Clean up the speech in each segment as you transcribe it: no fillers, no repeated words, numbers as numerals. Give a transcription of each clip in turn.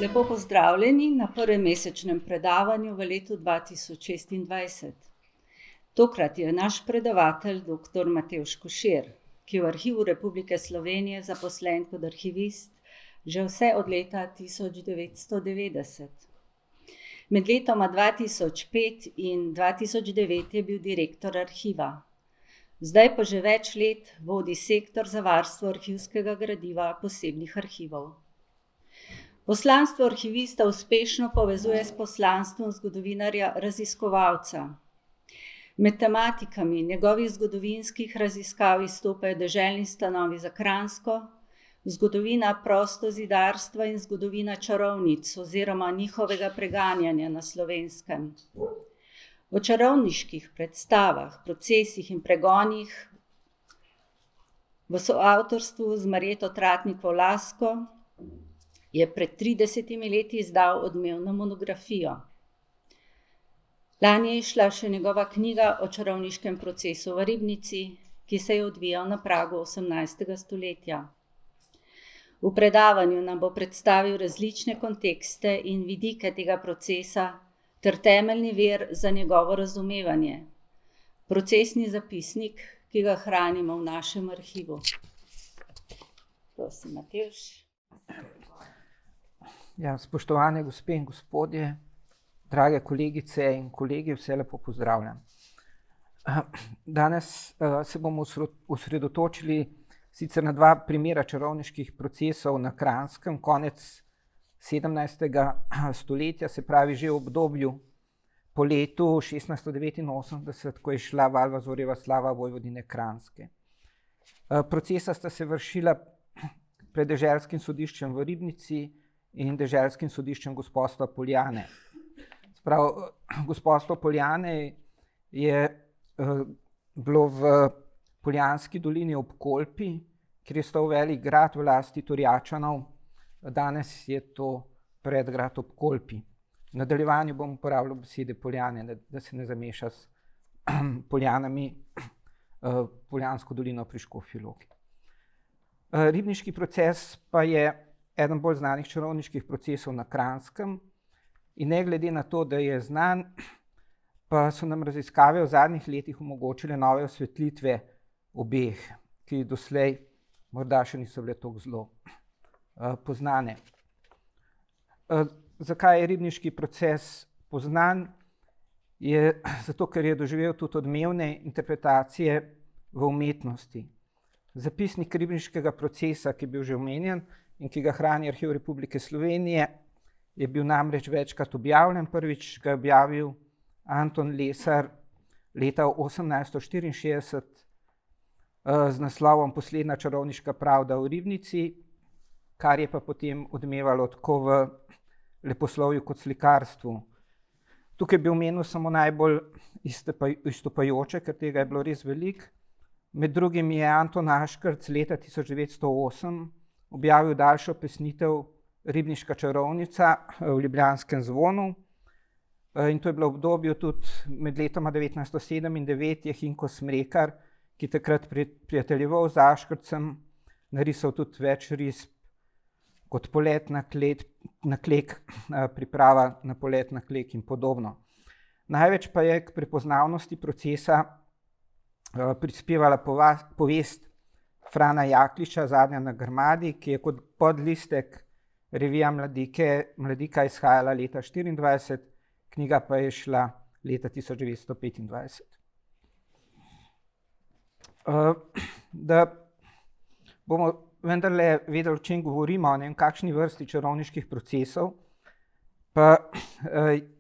Lepo pozdravljeni na prvem mesečnem predavanju v letu 2026. Tokrat je naš predavatelj dr. Matevž Košir, ki je v Arhivu Republike Slovenije zaposlen kot arhivist že vse od leta 1990. Med letoma 2005 in 2009 je bil direktor arhiva. Zdaj pa že več let vodi sektor za varstvo arhivskega gradiva posebnih arhivov. Poslanstvo arhivista uspešno povezuje s poslanstvom zgodovinarja raziskovalca. Med tematikami njegovih zgodovinskih raziskav izstopajo deželni stanovi za Kranjsko, zgodovina prostozidarstva in zgodovina čarovnic oziroma njihovega preganjanja na Slovenskem. O čarovniških predstavah, procesih in pregonih v soavtorstvu z Marjeto Tratnikov Lasko je pred 30 leti izdal odmevno monografijo. Lani je izšla še njegova knjiga o čarovniškem procesu v Ribnici, ki se je odvijal na pragu 18. stoletja. V predavanju nam bo predstavil različne kontekste in vidike tega procesa ter temeljni vir za njegovo razumevanje, procesni zapisnik, ki ga hranimo v našem arhivu. Prosim, Matevž. Ja, spoštovane gospe in gospodje, drage kolegice in kolegi, vse lepo pozdravljam. Danes se bomo osredotočili sicer na dva primera čarovniških procesov na Kranjskem, konec 17. stoletja, se pravi že v obdobju po letu 1689, ko je šla Valvazorjeva slava Vojvodine Kranjske. Procesa sta se vršila pred deželskim sodiščem v Ribnici in deželskim sodiščem Gospostva Poljane. Prav, Gospostvo Poljane je bilo v Poljanski dolini ob Kolpi, kjer je stal velik grad v lasti Torjačanov. Danes je to predgrad ob Kolpi. V nadaljevanju bom uporabljal besede Poljane, da se ne zameša s Poljanami, Poljansko dolino pri Škofji Loki. Ribniški proces pa je eden bolj znanih čarovniških procesov na Kranjskem in ne glede na to, da je znan, pa so nam raziskave v zadnjih letih omogočile nove osvetlitve obeh, ki doslej morda še niso bile tako zelo poznane. Zakaj je ribniški proces poznan? Je zato, ker je doživel tudi odmevne interpretacije v umetnosti. Zapisnik ribniškega procesa, ki je bil že omenjen in ki ga hrani Arhiv Republike Slovenije, je bil namreč večkrat objavljen. Prvič ga je objavil Anton Lesar leta 1864 z naslovom Poslednja čarovniška pravda v Ribnici, kar je pa potem odmevalo tako v leposlovju kot slikarstvu. Tukaj bi omenil samo najbolj izstopajoče, ker tega je bilo res veliko. Med drugim je Anton Aškrc leta 1908 objavil daljšo pesnitev Ribniška čarovnica v ljubljanskem Zvonu. In to je bilo v obdobju tudi med letoma 1907 in 1909 je Hinko Smrekar, ki takrat prijateljeval z Aškrcem, narisal tudi več risb kot Polet na klek, priprava na Polet na klek in podobno. Največ pa je k prepoznavnosti procesa prispevala povest Frana Jakliča Zadnja na Grmadi, ki je kot podlistek revija Mladika izhajala leta 1924, knjiga pa je šla leta 1925. Da bomo vendarle vedeli, o čem govorimo, ne vem, kakšni vrsti čarovniških procesov, pa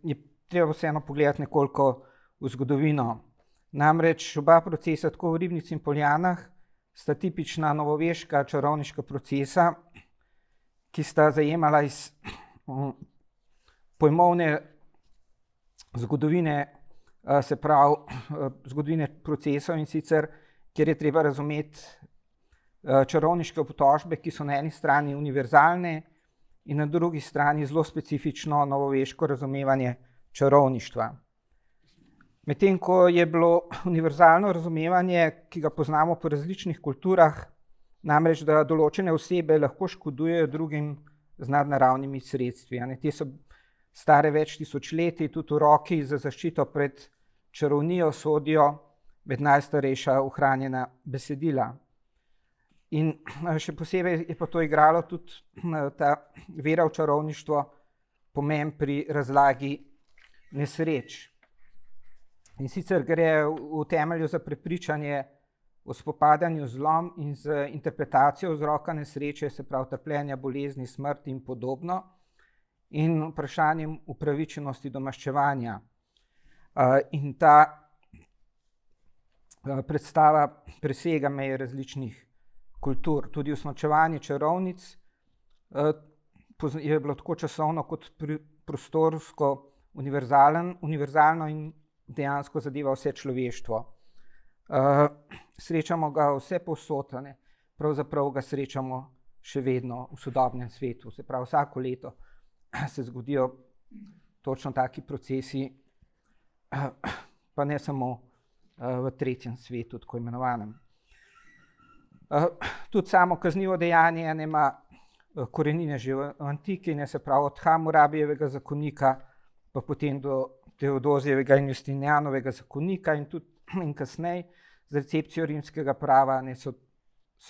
je treba vseeno pogledati nekoliko v zgodovino. Namreč oba procesa, tako v Ribnici in Poljanah, sta tipična novoveška čarovniška procesa, ki sta zajemala iz pojmovne zgodovine, se pravi zgodovine procesov, in sicer, kjer je treba razumeti čarovniške obtožbe, ki so na eni strani univerzalne in na drugi strani zelo specifično novoveško razumevanje čarovništva. Medtem ko je bilo univerzalno razumevanje, ki ga poznamo po različnih kulturah, namreč da določene osebe lahko škodujejo drugim z nadnaravnimi sredstvi. Te so stare več tisočletij, tudi uroki za zaščito pred čarovnijo sodijo med najstarejša ohranjena besedila. In še posebej je pa to igralo tudi ta vera v čarovništvo pomen pri razlagi nesreč. In sicer gre v temelju za prepričanje o spopadanju z zlom in z interpretacijo vzroka nesreče, se pravi trpljenja, bolezni, smrti in podobno, in vprašanjem upravičenosti do maščevanja. In ta predstava presega meje različnih kultur. Tudi usmrčevanje čarovnic je bilo tako časovno kot prostorsko univerzalno in dejansko zadeva vse človeštvo. Srečamo ga vse povsod, pravzaprav ga srečamo še vedno v sodobnem svetu. Se pravi, vsako leto se zgodijo točno taki procesi, pa ne samo v tretjem svetu, tako imenovanem. Tudi samo kaznivo dejanje ima korenine že v antiki, se pravi od Hamurabijevega zakonika, pa potem do Teodozijevega in Justinijanovega zakonika in kasneje z recepcijo rimskega prava so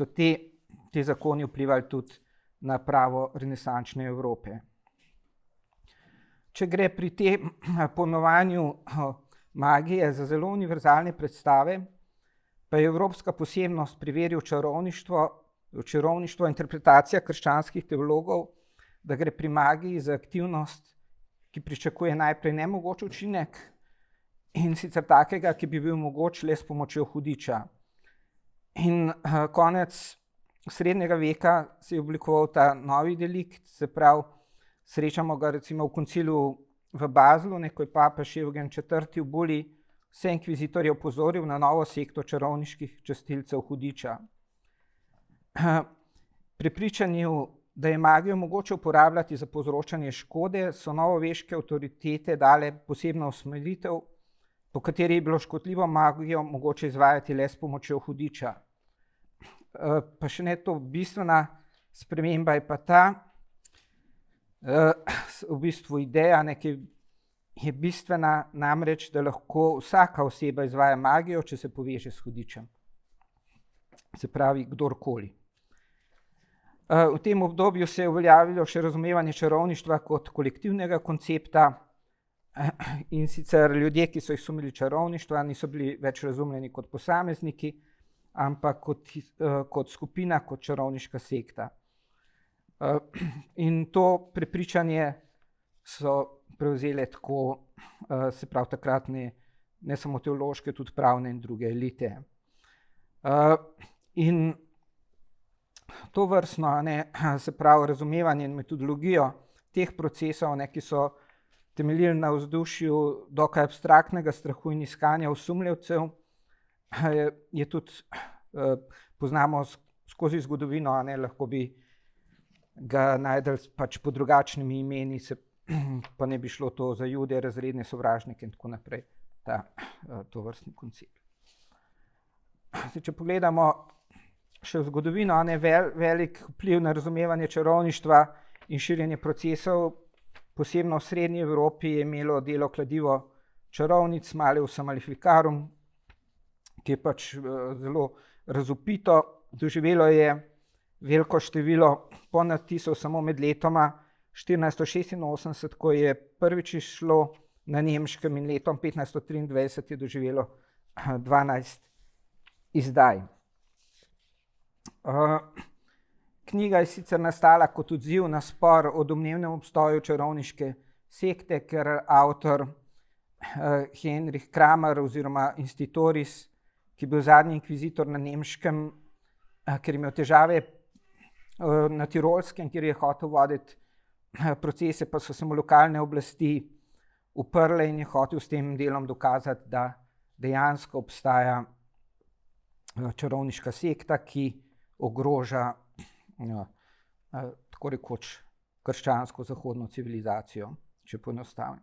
te zakoni vplivali tudi na pravo renesančne Evrope. Če gre pri tem pojmovanju magije za zelo univerzalne predstave, pa je evropska posebnost pri veri v čarovništvo interpretacija krščanskih teologov, da gre pri magiji za aktivnost, ki pričakuje najprej nemogoč učinek, in sicer takega, ki bi bil mogoč le s pomočjo hudiča. In konec srednjega veka se je oblikoval ta novi delikt, se pravi, srečamo ga recimo v koncilu v Baslu, ko je papež Evgen IV. V Buli vse inkvizitorje opozoril na novo sekto čarovniških častilcev hudiča. Prepričanju, da je magijo mogoče uporabljati za povzročanje škode, so novoveške avtoritete dale posebno usmeritev, po kateri je bilo škodljivo magijo mogoče izvajati le s pomočjo hudiča. Pa še ne to bistvena sprememba je pa ta, v bistvu ideja, ki je bistvena, namreč, da lahko vsaka oseba izvaja magijo, če se poveže s hudičem. Se pravi, kdorkoli. V tem obdobju se je uveljavilo še razumevanje čarovništva kot kolektivnega koncepta, in sicer ljudje, ki so izumili čarovništva, niso bili več razumljeni kot posamezniki, ampak kot skupina, kot čarovniška sekta. In to prepričanje so prevzele tako, se pravi takratne, ne samo teološke, tudi pravne in druge elite. In to vrstno, se pravi razumevanje in metodologijo teh procesov, ki so temeljili na vzdušju dokaj abstraktnega strahu in iskanja osumljivcev, je tudi poznamo skozi zgodovino, lahko bi ga najdeli pač pod drugačnimi imeni, pa ne bi šlo to za Jude, razredne sovražnike in tako naprej, to vrstni koncept. Če pogledamo še v zgodovino, velik vpliv na razumevanje čarovništva in širjenje procesov, posebno v srednji Evropi, je imelo delo Kladivo čarovnic, Malleus Maleficarum, ki je pač zelo razvpito. Doživelo je veliko število ponadtisov samo med letoma 1486, ko je prvič izšlo na nemškem, in letom 1523 je doživelo 12 izdaj. Knjiga je sicer nastala kot odziv na spor o domnevnem obstoju čarovniške sekte, ker avtor Heinrich Kramer oziroma Institoris, ki je bil zadnji inkvizitor na Nemškem, ker je imel težave na Tirolskem, kjer je hotel voditi procese, pa so se mu lokalne oblasti uprle in je hotel s tem delom dokazati, da dejansko obstaja čarovniška sekta, ki ogroža tako rekoč krščansko zahodno civilizacijo, če poenostavim.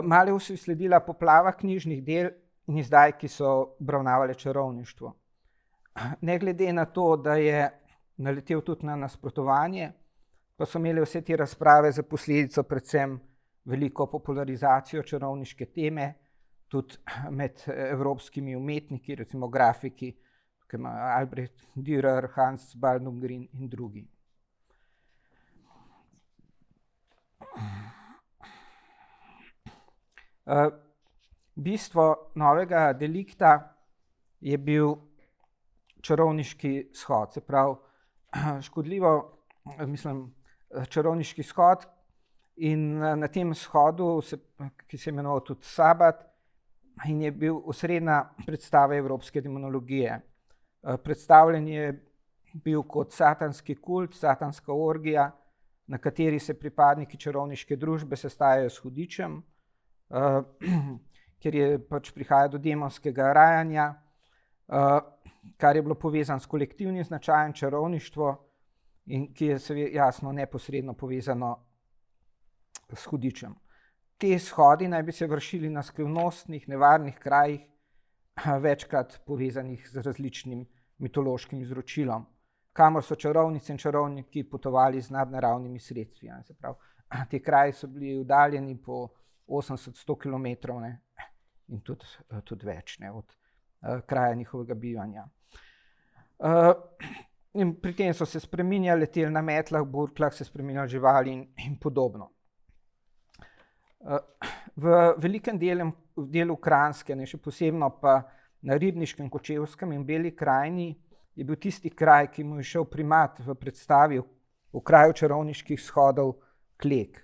Maleusu je sledila poplava knjižnih del in izdaj, ki so obravnavale čarovništvo. Ne glede na to, da je naletel tudi na nasprotovanje, pa so imele vse te razprave za posledico predvsem veliko popularizacijo čarovniške teme, tudi med evropskimi umetniki, recimo grafiki, tukaj ima Albrecht Dürer, Hans Baldung in drugi. Bistvo novega delikta je bil čarovniški shod, se pravi čarovniški shod, in na tem shodu, ki se je imenoval tudi Sabat, in je bil osrednja predstava evropske demonologije. Predstavljen je bil kot satanski kult, satanska orgija, na kateri se pripadniki čarovniške družbe sestajajo s hudičem, ker je pač prihaja do demonskega rajanja, kar je bilo povezano s kolektivnim značajem čarovništvo in ki je jasno neposredno povezano s hudičem. Te shodi naj bi se vršili na skrivnostnih, nevarnih krajih, večkrat povezanih z različnim mitološkim izročilom, kamor so čarovnice in čarovniki potovali z nadnaravnimi sredstvi. Se pravi, ti kraji so bili uddaljeni po 80-100 kilometrov, ne, in tudi več, ne, od kraja njihovega bivanja. In pri tem so se spreminjali, leteli na metlah, burklah, se spreminjali živali in podobno. V velikem delu Kranjske, ne, še posebno pa na Ribniškem, Kočevskem in Beli krajini, je bil tisti kraj, ki mu je šel primat v predstavi v kraju čarovniških shodov, Klek.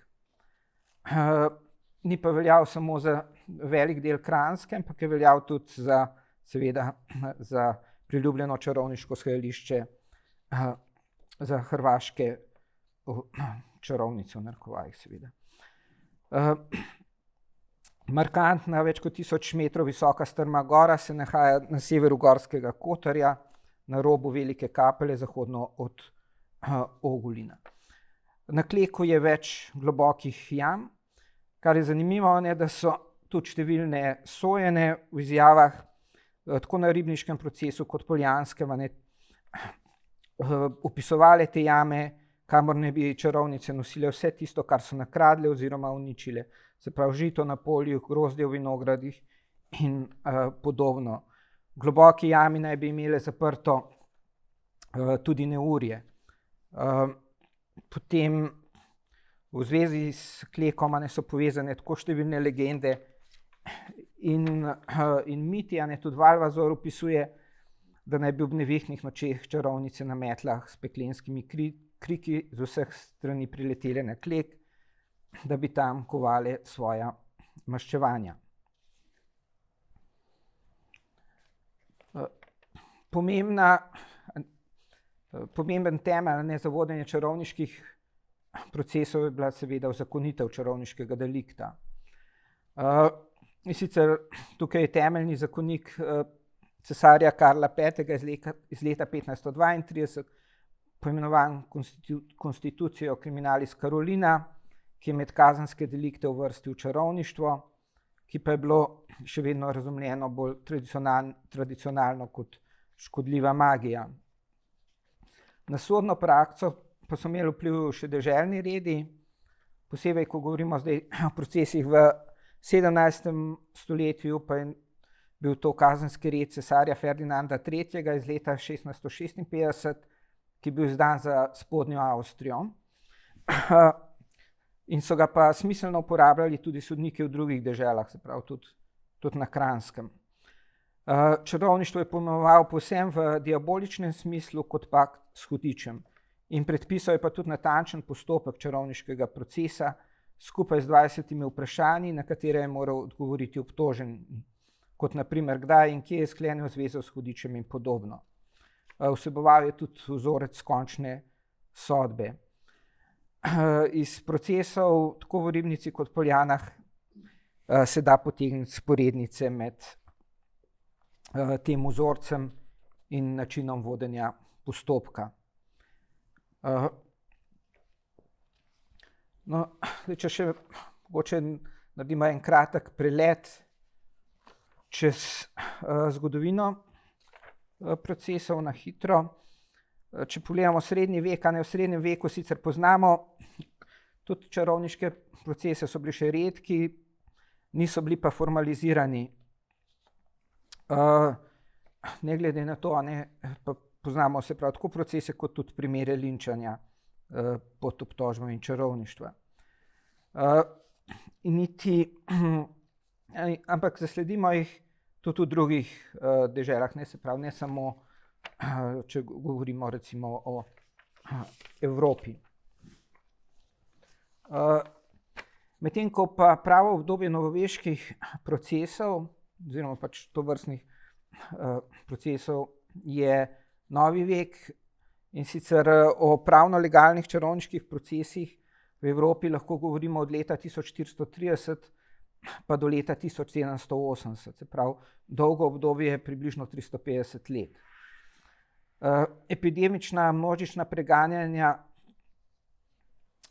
Ni pa veljal samo za velik del Kranjske, ampak je veljal tudi za priljubljeno čarovniško shajališče za hrvaške čarovnice v narekovajih, seveda. Markantna, več kot 1000 metrov visoka strma gora se nahaja na severu Gorskega Kotarja, na robu Velike Kapele, zahodno od Ogulina. Na Kleku je več globokih jam, kar je zanimivo, ne, da so tudi številne Sojene v izjavah, tako na Ribniškem procesu kot Poljanskem, opisovale te jame, kamor ne bi čarovnice nosile vse tisto, kar so nakradle oziroma uničile. Se pravi, žito na polju, grozdje v vinogradih in podobno. Globoki jami naj bi imele zaprto tudi neurje. Potem v zvezi s Klekom so povezane tako številne legende in miti, tudi Valvazor opisuje, da naj bi ob nevihtnih nočeh čarovnice na metlah s peklenskimi kriki z vseh strani priletele na Klek, da bi tam kovale svoja maščevanja. Pomemben temelj za vodenje čarovniških procesov je bila seveda uzakonitev čarovniškega delikta. In sicer tukaj je temeljni zakonik cesarja Karla V. iz leta 1532, poimenovan Constitutio Criminalis Carolina, ki je med kazenske delikte uvrstil čarovništvo, ki pa je bilo še vedno razumljeno bolj tradicionalno kot škodljiva magija. Na sodno prakso pa so imeli vpliv še deželni redi, posebej, ko govorimo zdaj o procesih v 17. stoletju, pa je bil to kazenski red cesarja Ferdinanda III. Iz leta 1656, ki je bil izdan za spodnjo Avstrijo. In so ga pa smiselno uporabljali tudi sodniki v drugih deželah, se pravi tudi na Kranjskem. Čarovništvo je pojmoval povsem v diaboličnem smislu kot pakt s hudičem in predpisal je pa tudi natančen postopek čarovniškega procesa skupaj z 20 vprašanji, na katere je moral odgovoriti obtoženi, kot na primer kdaj in kje je sklenil zvezo s hudičem in podobno. Vseboval je tudi vzorec končne sodbe. Iz procesov tako v Ribnici kot Poljanah se da potegniti sporednice med tem vzorcem in načinom vodenja postopka. Če še mogoče naredimo en kratek prelet čez zgodovino procesov na hitro. če pogledamo srednji vek, v srednjem veku sicer poznamo tudi čarovniške procese, so bili še redki, niso bili pa formalizirani. Ne glede na to, pa poznamo se prav tako procese, kot tudi primere linčanja pod obtožbami in čarovništva. Ampak zasledimo jih tudi v drugih deželah, se pravi, ne samo, če govorimo recimo o Evropi. Medtem ko pa pravo obdobje novoveških procesov, oziroma pač tovrstnih procesov, je novi vek, in sicer o pravno-legalnih čarovniških procesih v Evropi lahko govorimo od leta 1430 pa do leta 1780, se pravi dolgo obdobje, približno 350 let. Epidemična množična preganjanja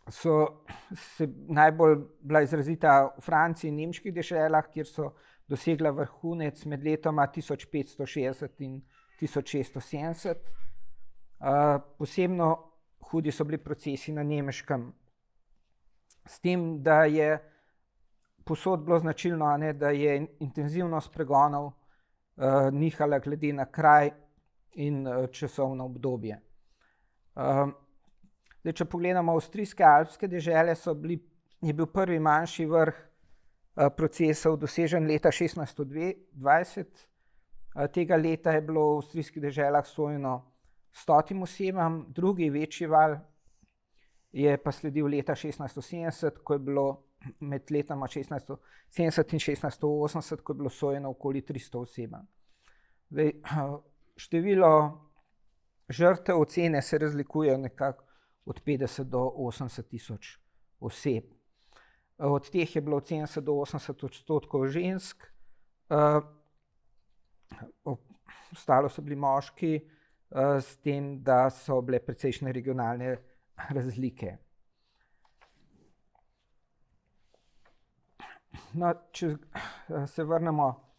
so se najbolj bila izrazita v Franciji in nemških deželah, kjer so dosegla vrhunec med letoma 1560 in 1670. Posebno hudi so bili procesi na Nemškem. S tem, da je povsod bilo značilno, da je intenzivnost pregonov nihala glede na kraj in časovno obdobje. Če pogledamo avstrijske alpske dežele, je bil prvi manjši vrh procesov dosežen leta 1620. Tega leta je bilo v avstrijskih deželah sojeno 100 osebam, drugi večji val je pa sledil leta 1670, ko je bilo med letoma 1670 in 1680, ko je bilo sojeno okoli 300 osebam. Število žrtev ocene se razlikuje nekako od 50 do 80 tisoč oseb. Od teh je bilo od 70 do 80% žensk, ostalo so bili moški, s tem, da so bile precejšnje regionalne razlike. No, če se vrnemo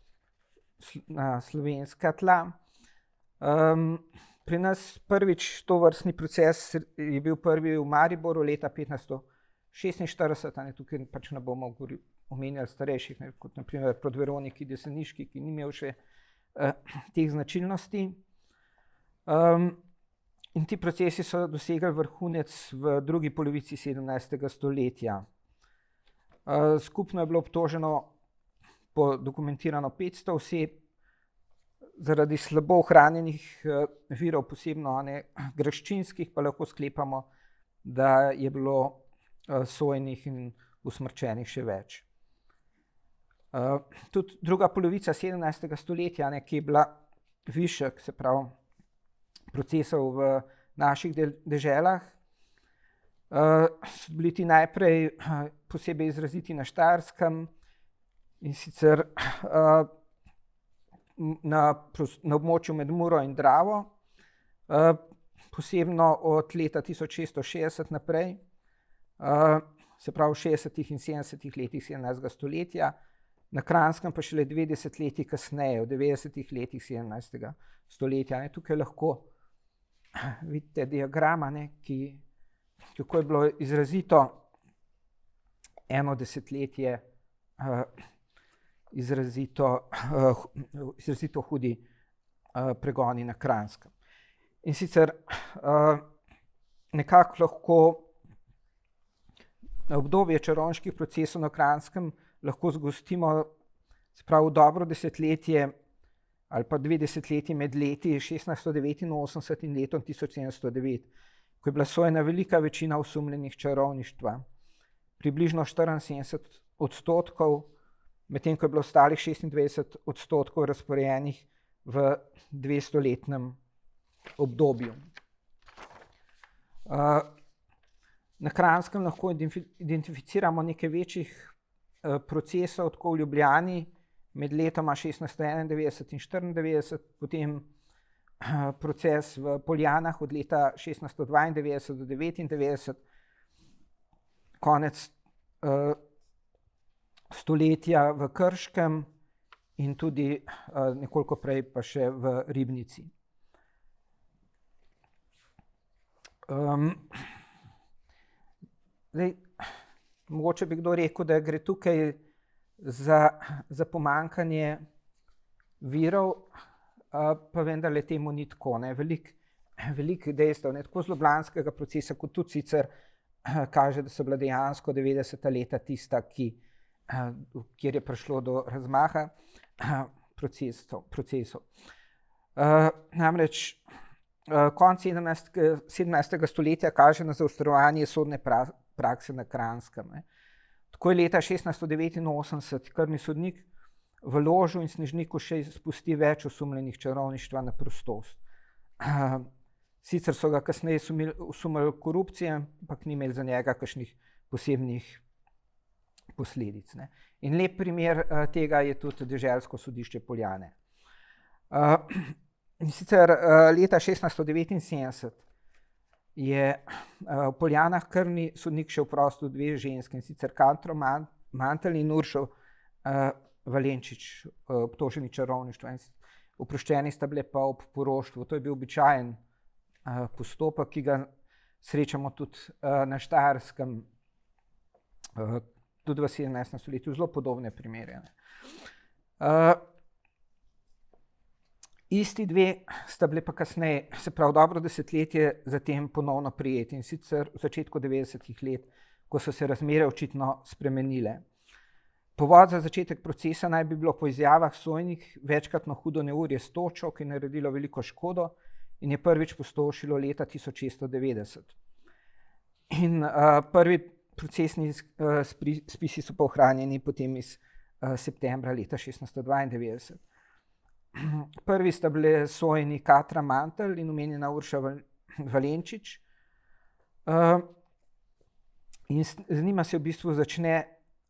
na slovenska tla, pri nas prvič tovrstni proces je bil prvi v Mariboru leta 1546, tukaj pač ne bomo omenjali starejših, kot na primer proti Veroniki Deseniški, ki ni imel še teh značilnosti. In ti procesi so dosegli vrhunec v drugi polovici 17. stoletja. Skupno je bilo obtoženo dokumentirano 500 oseb, zaradi slabo ohranjenih virov, posebno graščinskih, pa lahko sklepamo, da je bilo sojenih in usmrčenih še več. Tudi druga polovica 17. stoletja, ki je bila višek, se pravi procesov v naših deželah, so bili ti najprej posebej izraziti na Štajerskem, in sicer na območju med Muro in Dravo, posebno od leta 1660 naprej, se pravi v 60. in 70. letih 17. stoletja, na Kranjskem pa šele 2 desetletji kasneje, v 90. letih 17. stoletja. Tukaj lahko vidite diagrama, kako je bilo izrazito eno desetletje izrazito hudi pregoni na Kranjskem. In sicer nekako lahko obdobje čarovniških procesov na Kranjskem lahko zgostimo, se pravi dobro desetletje ali pa 2 desetletji med leti 1689 in letom 1709, ko je bila sojena velika večina osumljenih čarovništva, približno 74%, medtem ko je bilo ostalih 26% razporejenih v 200-letnem obdobju. Na Kranjskem lahko identificiramo nekaj večjih procesov, tako v Ljubljani, med letoma 1691 in 94, potem proces v Poljanah od leta 1692 do 99, konec stoletja v Krškem in tudi nekoliko prej pa še v Ribnici. Zdaj, mogoče bi kdo rekel, da gre tukaj za pomanjkanje virov, pa vendarle temu ni tako. Veliko dejstev, tako z ljubljanskega procesa, kot tudi sicer kaže, da so bila dejansko 90. leta tista, kjer je prišlo do razmaha procesov. Namreč konec 17. stoletja kaže na zaostrovanje sodne prakse na Kranjskem. Tako je leta 1689 krvni sodnik v Ložu in Snežniku še izpusti več osumljenih čarovništva na prostost. Sicer so ga kasneje osumljali korupcije, ampak ni imeli za njega kakšnih posebnih posledic. In lep primer tega je tudi deželsko sodišče Poljane. In sicer leta 1679 je v Poljanah krvni sodnik še oprostil dve ženske, in sicer Kantro Mantelj in Uršo Valenčič, obtoženi čarovništva. Oproščeni sta bile pa ob poroštvu. To je bil običajen postopek, ki ga srečamo tudi na Štajerskem, tudi v 17. stoletju, zelo podobne primere. Isti dve sta bile pa kasneje, se pravi dobro desetletje zatem ponovno prijeti, in sicer v začetku 90. let, ko so se razmere očitno spremenile. Povod za začetek procesa naj bi bilo po izjavah sojenih večkratno hudo neurje s točo, ki je naredilo veliko škodo in je prvič pustošilo leta 1690. In prvi procesni spisi so pa ohranjeni potem iz septembra leta 1692. Prvi sta bile sojeni Katra Mantelj in omenjena Urša Valenčič. In z njima se v bistvu začne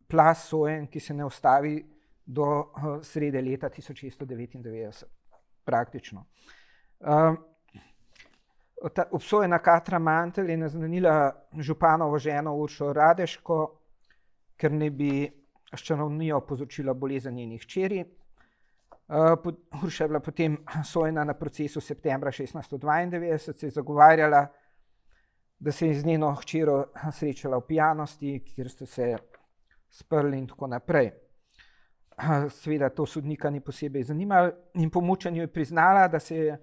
plaz sojenj, ki se ne ustavi do srede leta 1699, praktično. Obsojena Katra Mantelj je naznanila županovo ženo Uršo Radeško, ker naj bi s čarovnijo povzročila bolezen njenih hčeri. Urša je bila potem sojena na procesu septembra 1692, se je zagovarjala, da se je z njeno hčero srečala v pijanosti, kjer sta se sprli in tako naprej. Seveda to sodnika ni posebej zanimalo in po mučenju je priznala, da se je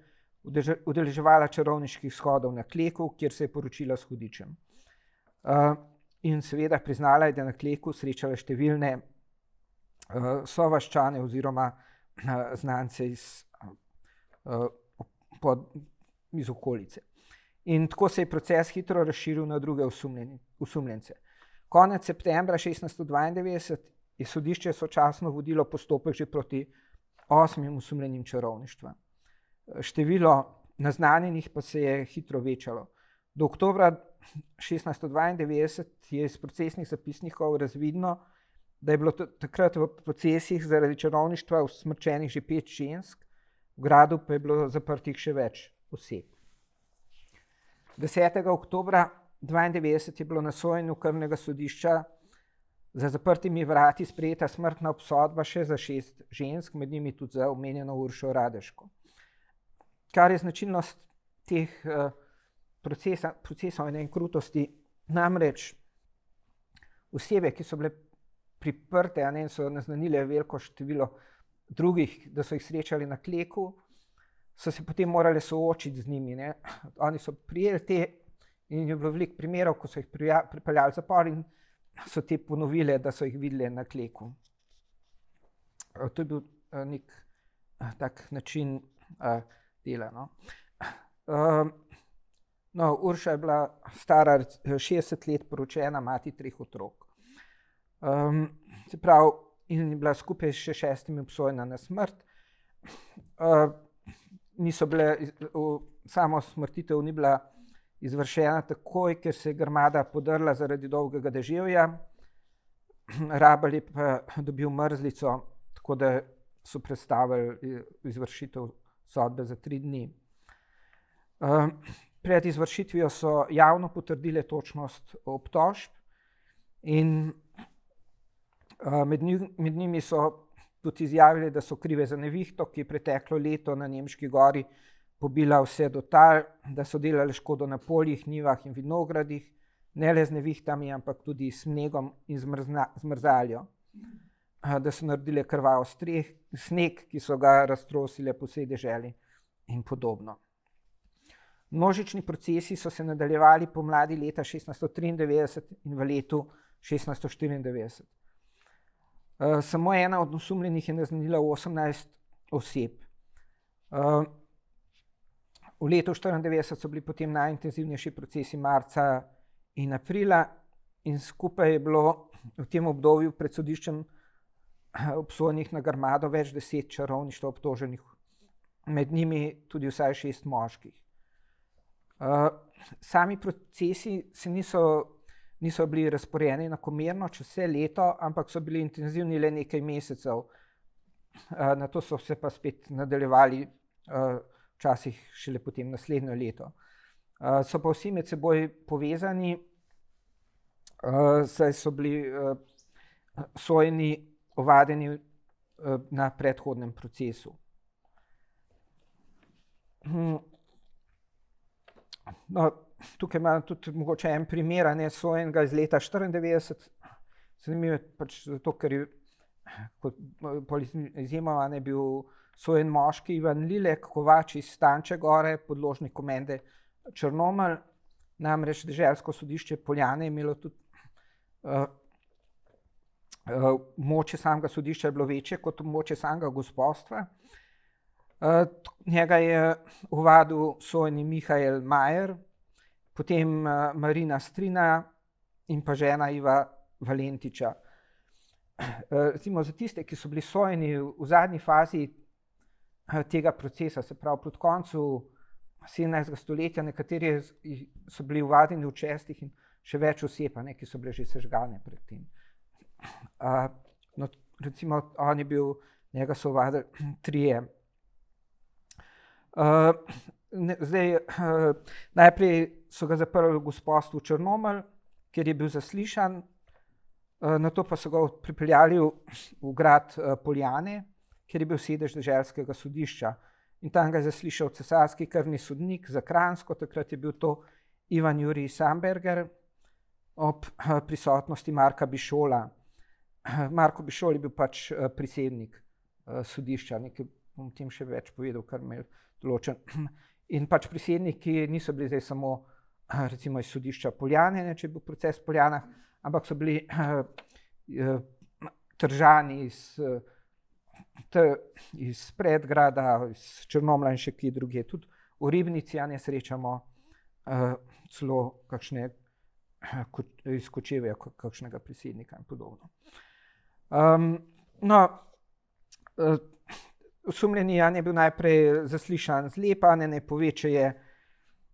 udeleževala čarovniških shodov na Kleku, kjer se je poročila s hudičem. In seveda priznala je, da na Kleku srečala številne sovaščane oziroma znance iz okolice. In tako se je proces hitro razširil na druge osumljence. Konec septembra 1692 je sodišče sočasno vodilo postopek že proti 8 osumljenim čarovništva. Število naznanjenih pa se je hitro večalo. Do oktobra 1692 je iz procesnih zapisnikov razvidno, da je bilo takrat v procesih zaradi čarovništva usmrčenih že 5 žensk, v gradu pa je bilo zaprtih še več oseb. 10. oktobra 1992 je bilo na sojenju krvnega sodišča za zaprtimi vrati sprejeta smrtna obsodba še za 6 žensk, med njimi tudi za omenjeno Uršo Radeško. Kar je značilnost teh procesov in krutosti, namreč osebe, ki so bile priprte, in so naznanile veliko število drugih, da so jih srečali na Kleku, so se potem morali soočiti z njimi. Oni so prijeli te in je bilo veliko primerov, ko so jih pripeljali v zapor in so te ponovile, da so jih videli na Kleku. To je bil nek tak način dela. Urša je bila stara 60 let, poročena, mati 3 otrok. Se pravi, in je bila skupaj še 6 obsojena na smrt. Samo smrtitev ni bila izvršena takoj, ker se je grmada podrla zaradi dolgega deževja. Rabelj je pa dobil mrzlico, tako da so prestavili izvršitev sodbe za 3 dni. Pred izvršitvijo so javno potrdile točnost obtožb in med njimi so tudi izjavili, da so krive za nevihto, ki je preteklo leto na Nemški gori pobila vse do tal, da so delali škodo na poljih, njivah in vinogradih, ne le z nevihtami, ampak tudi s snegom in zmrzaljo. Da so naredile krvav sneg, ki so ga raztrosile po vsej deželi in podobno. Množični procesi so se nadaljevali pomladi leta 1693 in v letu 1694. Samo ena od osumljenih je naznanila 18 oseb. V letu 1994 so bili potem najintenzivnejši procesi marca in aprila in skupaj je bilo v tem obdobju pred sodiščem obsojenih na grmado več 10 čarovništva obtoženih, med njimi tudi vsaj 6 moških. Sami procesi se niso bili razporejeni enakomerno čez vse leto, ampak so bili intenzivni le nekaj mesecev. Nato so se pa spet nadaljevali, včasih šele potem naslednje leto. So pa vsi med seboj povezani, saj so bili sojeni ovadeni na predhodnem procesu. No, tukaj imam tudi mogoče en primer sojenega iz leta 1994. Zanimivo je pač zato, ker je izjemoma bil sojen moški Ivan Lilek, kovač iz Stanče gore, podložnik komende Črnomelj. Namreč deželsko sodišče Poljane je imelo tudi moče samega sodišča je bilo večje kot moče samega gospodstva. Njega je ovadil sojeni Mihael Majer, potem Marina Strina in pa žena Iva Valentiča. Recimo za tiste, ki so bili sojeni v zadnji fazi tega procesa, se pravi proti koncu 17. stoletja, nekateri so bili ovadeni v čestih in še več oseb, ki so bile že sežgane pred tem. No, recimo on je bil, njega so ovadili 3. Najprej so ga zaprli v gospostvu Črnomelj, kjer je bil zaslišan, nato pa so ga pripeljali v grad Poljane, kjer je bil sedež deželskega sodišča. In tam ga je zaslišal cesarski krvni sodnik za Kranjsko, takrat je bil to Ivan Jurij Samberger, ob prisotnosti Marka Bišola. Marko Bišol je bil pač predsednik sodišča, nekaj bom tem še več povedal, kar me je določen. In pač predsedniki niso bili zdaj samo recimo iz sodišča Poljane, če je bil proces v Poljanah, ampak so bili Tržani iz Predgrada, iz Črnomlja in še kje druge. Tudi v Ribnici srečamo celo kakšne iz Kočevja, kakšnega predsednika in podobno. Osumljeni je bil najprej zaslišan zlepa, ne pove, če je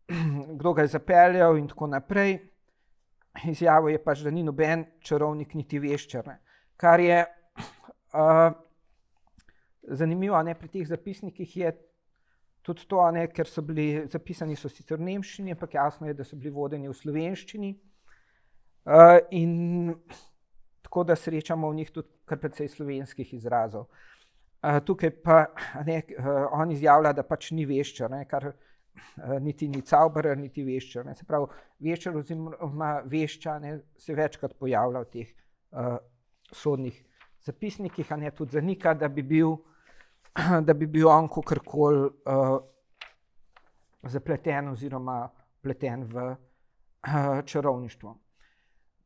kdo ga je zapeljal in tako naprej. Izjavil je pač, da ni noben čarovnik niti veščar. Kar je zanimivo pri teh zapisnikih je tudi to, ker so bili zapisani so sicer v nemščini, ampak jasno je, da so bili vodeni v slovenščini. In tako da srečamo v njih tudi kar precej slovenskih izrazov. Tukaj pa on izjavlja, da pač ni veščar, kar niti ni Cavberer, niti veščar. Se pravi, veščar oziroma vešča se večkrat pojavlja v teh sodnih zapisnikih, tudi zanika, da bi bil on kakorkoli zapleten oziroma pleten v čarovništvo.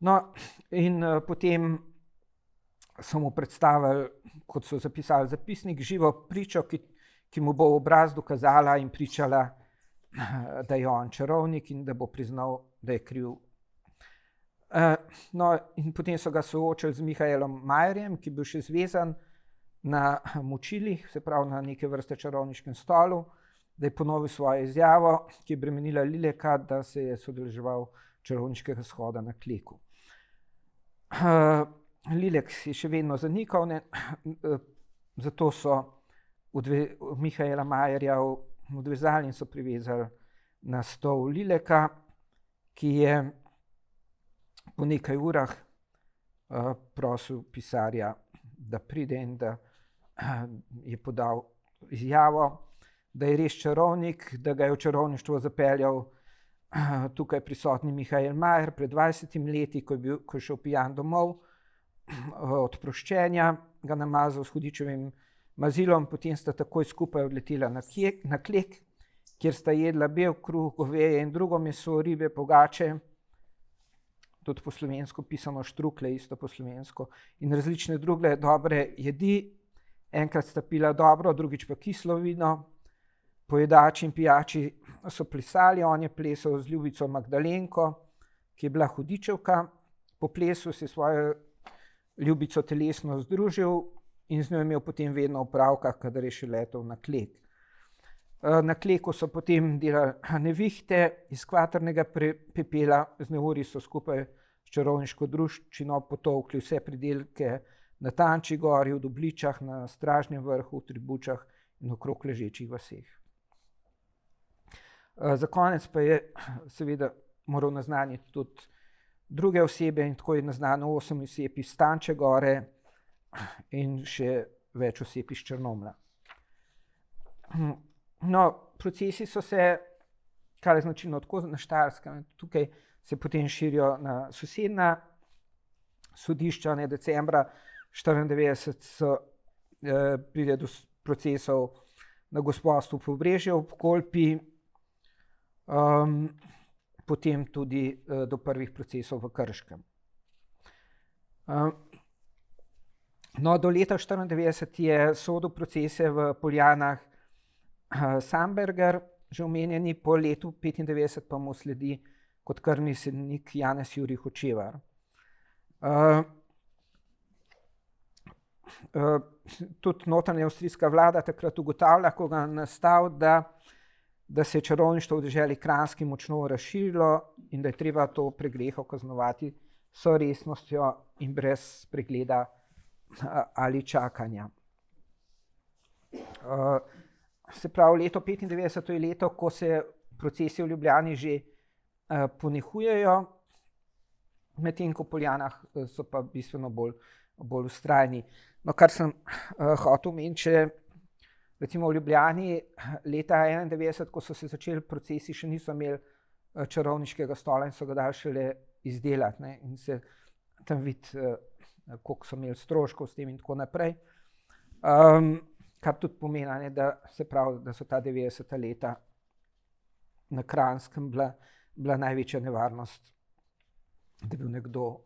No, in potem so mu predstavili, kot so zapisali zapisnik, živo pričo, ki mu bo obraz dokazala in pričala, da je on čarovnik in da bo priznal, da je kriv. No, in potem so ga soočili z Mihaelom Majerjem, ki je bil še zvezan na močilih, se pravi na neke vrste čarovniškem stolu, da je ponovil svojo izjavo, ki je bremenila Lileka, da se je sodeleževal čarovniškega shoda na Kleku. Lilek je še vedno zanikal, zato so Mihaela Majerja odvezali in so privezali na stol Lileka, ki je po nekaj urah prosil pisarja, da pride in da je podal izjavo. da je res čarovnik, da ga je v čarovništvo zapeljal tukaj prisotni Mihael Majer pred 20 leti, ko je šel pijan domov od proščenja, ga namazal s hudičevim mazilom, potem sta takoj skupaj odletela na Klek, kjer sta jedla bel kruh, goveje in drugo meso, ribe, pogače, tudi po slovensko pisano štrukle, isto po slovensko, in različne druge dobre jedi. Enkrat sta pila dobro, drugič pa kislo vino. Pojedači in pijači so plesali, on je plesal z ljubico Magdalenko, ki je bila hudičevka. Po plesu se je svojo ljubico telesno združil in z njo je imel potem vedno opravka, kadar je še letel na Klek. Na Kleku so potem delali nevihte iz kvatrnega pepela, z neuri so skupaj s čarovniško druščino potolkli vse pridelke na Tanči gori, v Dobličah, na Stražnjem vrhu, v Tribučah in okrog ležečih vaseh. Za konec pa je seveda moral naznaniti tudi druge osebe in tako je naznanil 8 oseb iz Tanče gore in še več oseb iz Črnomlja. No, procesi so se, kar je značilno tako na Štajerskem, tukaj se potem širijo na sosednja sodišča. Decembra 1994 pride do procesov na Gospodstvu Pobrežje ob Kolpi, potem tudi do prvih procesov v Krškem. No, do leta 1994 je sodil procese v Poljanah Samberger, že omenjeni, po letu 1995 pa mu sledi kot krvni sodnik Janez Jurij Hočevar. Tudi notranja avstrijska vlada takrat ugotavlja, ko ga nastav, da se je čarovništvo v deželi Kranjski močno razširilo in da je treba to pregreho kaznovati s resnostjo in brez pregleda ali čakanja. Se pravi, leto 1995 to je leto, ko se procesi v Ljubljani že ponehujejo, medtem ko v Poljanah so pa bistveno bolj vztrajni. No, kar sem hotel omeniti, recimo v Ljubljani leta 1991, ko so se začeli procesi, še niso imeli čarovniškega stola in so ga dali šele izdelati, ne, in se tam vidi, koliko so imeli stroškov s tem in tako naprej. Kar tudi pomeni, da se pravi, da so ta 90. leta na Kranjskem bila največja nevarnost, da je bil nekdo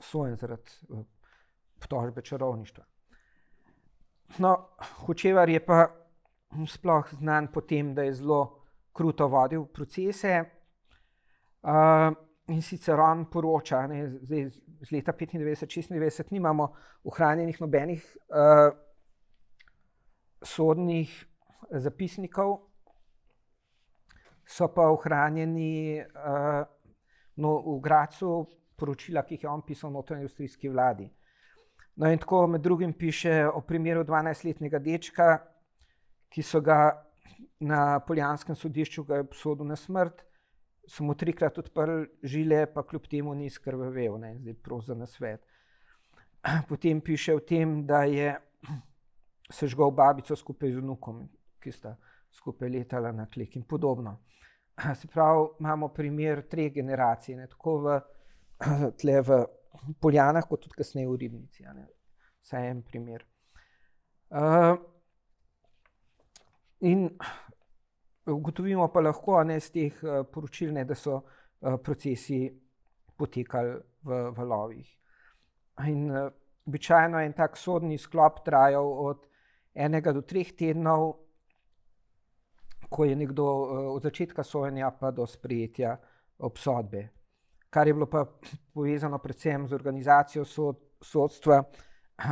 sojen zaradi obtožbe čarovništva. No, Hočevar je pa sploh znan po tem, da je zelo kruto vodil procese. In sicer on poroča, zdaj z leta 1995-1996 nimamo ohranjenih nobenih sodnih zapisnikov, so pa ohranjeni v Gradcu poročila, ki jih je on pisal notranji avstrijski vladi. No, in tako med drugim piše o primeru 12-letnega dečka, ki so ga na poljanskem sodišču obsodili na smrt, so mu 3-krat odprli žile, pa kljub temu ni skrvavel, zdaj prosil za nasvet. Potem piše o tem, da je sežgal babico skupaj z vnukom, ki sta skupaj letala na Klek in podobno. Se pravi, imamo primer 3 generacij, tako tle v Poljanah, kot tudi kasneje v Ribnici. Vsaj en primer. In ugotovimo pa lahko iz teh poročil, da so procesi potekali v valovih. In običajno je en tak sodni sklop trajal od 1 do 3 tednov, ko je nekdo od začetka sojenja pa do sprejetja obsodbe. Kar je bilo pa povezano predvsem z organizacijo sodstva,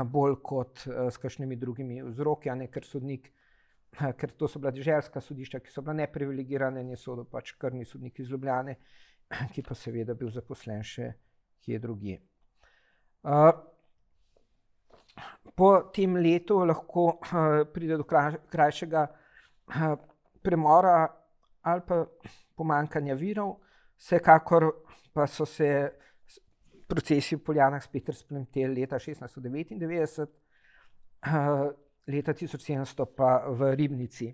bolj kot s kakšnimi drugimi vzroki, ker to so bila deželska sodišča, ki so bila neprivilegirane, in je sodil pač krvni sodnik iz Ljubljane, ki pa seveda bil zaposlen še kje drugje. Po tem letu lahko pride do krajšega premora ali pa pomanjkanja virov, vsekakor pa so se procesi v Poljanah spet razplamteli leta 1699. leta 1700 pa v Ribnici.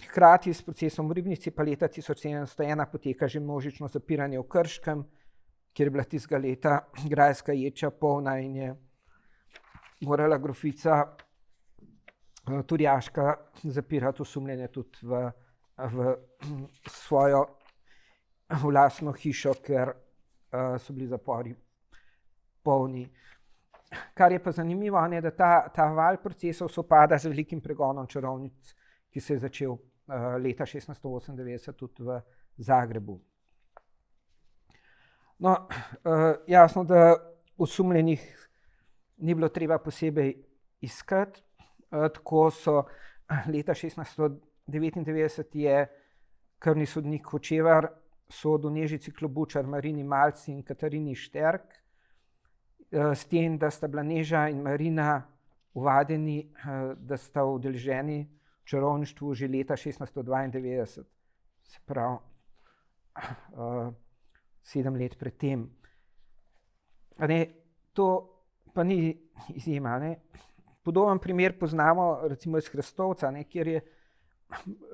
Hkrati s procesom v Ribnici pa leta 1701 poteka že množično zapiranje v Krškem, kjer je bila tistega leta grajska ječa polna in je morala grofica Turjaška zapirati osumljene tudi v svojo lastno hišo, ker so bili zapori polni. Kar je pa zanimivo, da ta val procesov sovpada z velikim pregonom čarovnic, ki se je začel leta 1698 tudi v Zagrebu. No, jasno, da osumljenih ni bilo treba posebej iskati, tako so leta 1699 je krvni sodnik Hočevar sodil Nežici Klobučar, Marini Malci in Katarini Šterk, s tem, da sta bila Neža in Marina ovadeni, da sta udeleženi v čarovništvu že leta 1692, se pravi 7 let pred tem. To pa ni izjema. Podoben primer poznamo recimo iz Hrestovca, kjer je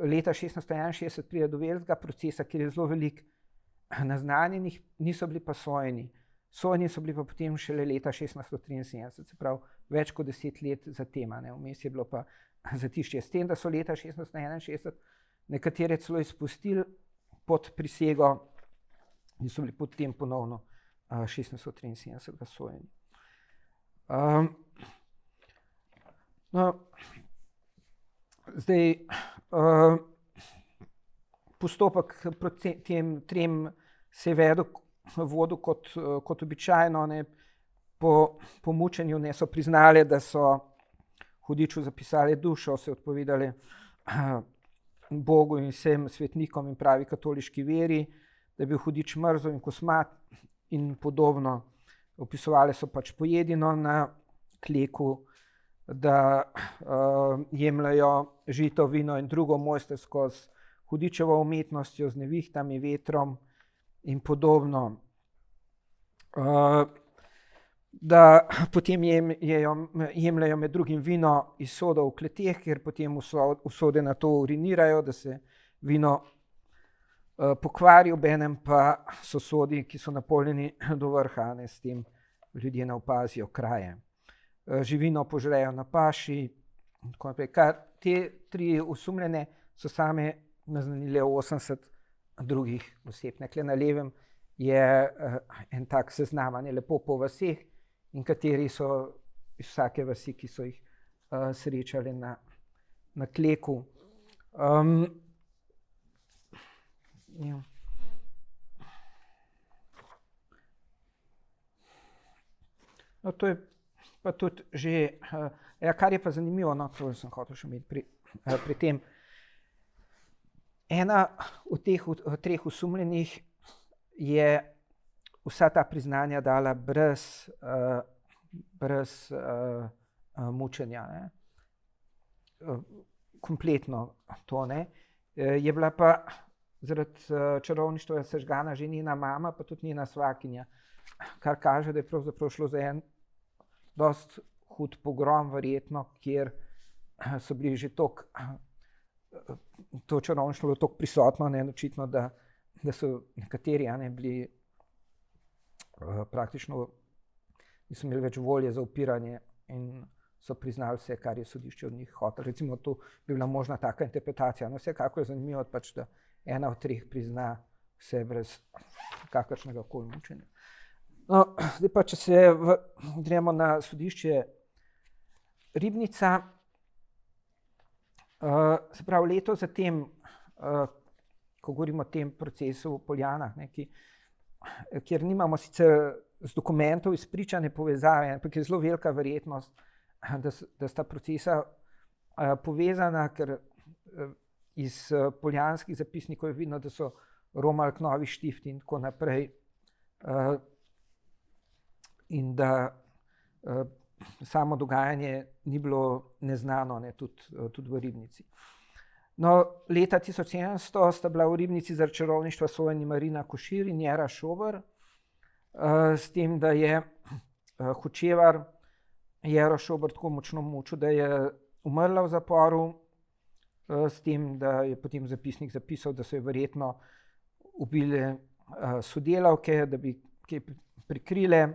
leta 1661 pride do velikega procesa, kjer je zelo veliko naznanjenih, niso bili pa sojeni. Sojeni so bili pa potem šele leta 1673, se pravi več kot 10 let zatem. Vmes je bilo pa zatišje. S tem, da so leta 1661 nekatere celo izpustili pod prisego in so bili potem ponovno 1673 sojeni. Zdaj, postopek proti tem trem se je vodil kot običajno. Po mučenju so priznali, da so hudiču zapisali dušo, se odpovedali Bogu in vsem svetnikom in pravi katoliški veri, da je bil hudič mrzel in kosmat in podobno. Opisovali so pač pojedino na kleku, da jemljajo žito, vino in drugo mojstersko z hudičevo umetnostjo, z nevihtami, vetrom in podobno. Da potem jemljajo med drugim vino iz sodov v kleteh, ker potem usode na to urinirajo, da se vino pokvari, obenem pa so sodi, ki so napolnjeni do vrha, s tem ljudje ne opazijo kraje. Živino požrejo na paši. Te 3 osumljene so same naznanile 80 drugih oseb. Nekle na levem je en tak seznam, lepo po vaseh in kateri so iz vsake vasi, ki so jih srečali na kleku. No, to je pa tudi že, kar je pa zanimivo, to sem hotel še imeti pri tem. Ena od teh 3 osumljenih je vsa ta priznanja dala brez mučenja. Kompletno to. Je bila pa zaradi čarovništva sežgana že njena mama, pa tudi njena svakinja, kar kaže, da je pravzaprav šlo za en dosti hud pogrom, verjetno, kjer so bili že to čarovništvo bilo toliko prisotno, očitno, da so nekateri bili praktično, niso imeli več volje za upiranje in so priznali vse, kar je sodišče od njih hotelo. Recimo, to bi bila možna taka interpretacija. No, vsekako je zanimivo, pač, da ena od 3 prizna vse brez kakršnega koli mučenja. No, zdaj pa, če se gremo na sodišče Ribnica, se pravi leto zatem, ko govorimo o tem procesu v Poljanah, kjer nimamo sicer z dokumentov izpričane povezave, ampak je zelo velika verjetnost, da sta procesa povezana, ker iz poljanskih zapisnikov je vidno, da so romali k Novi Štifti in tako naprej. In da samo dogajanje ni bilo neznano, tudi v Ribnici. No, leta 1700 sta bila v Ribnici zaradi čarovništva sojeni Marina Košir in Jera Šober, s tem, da je Hočevar Jero Šober tako močno mučil, da je umrla v zaporu, s tem, da je potem zapisnik zapisal, da so jo verjetno ubile sodelavke, da bi kaj prikrile,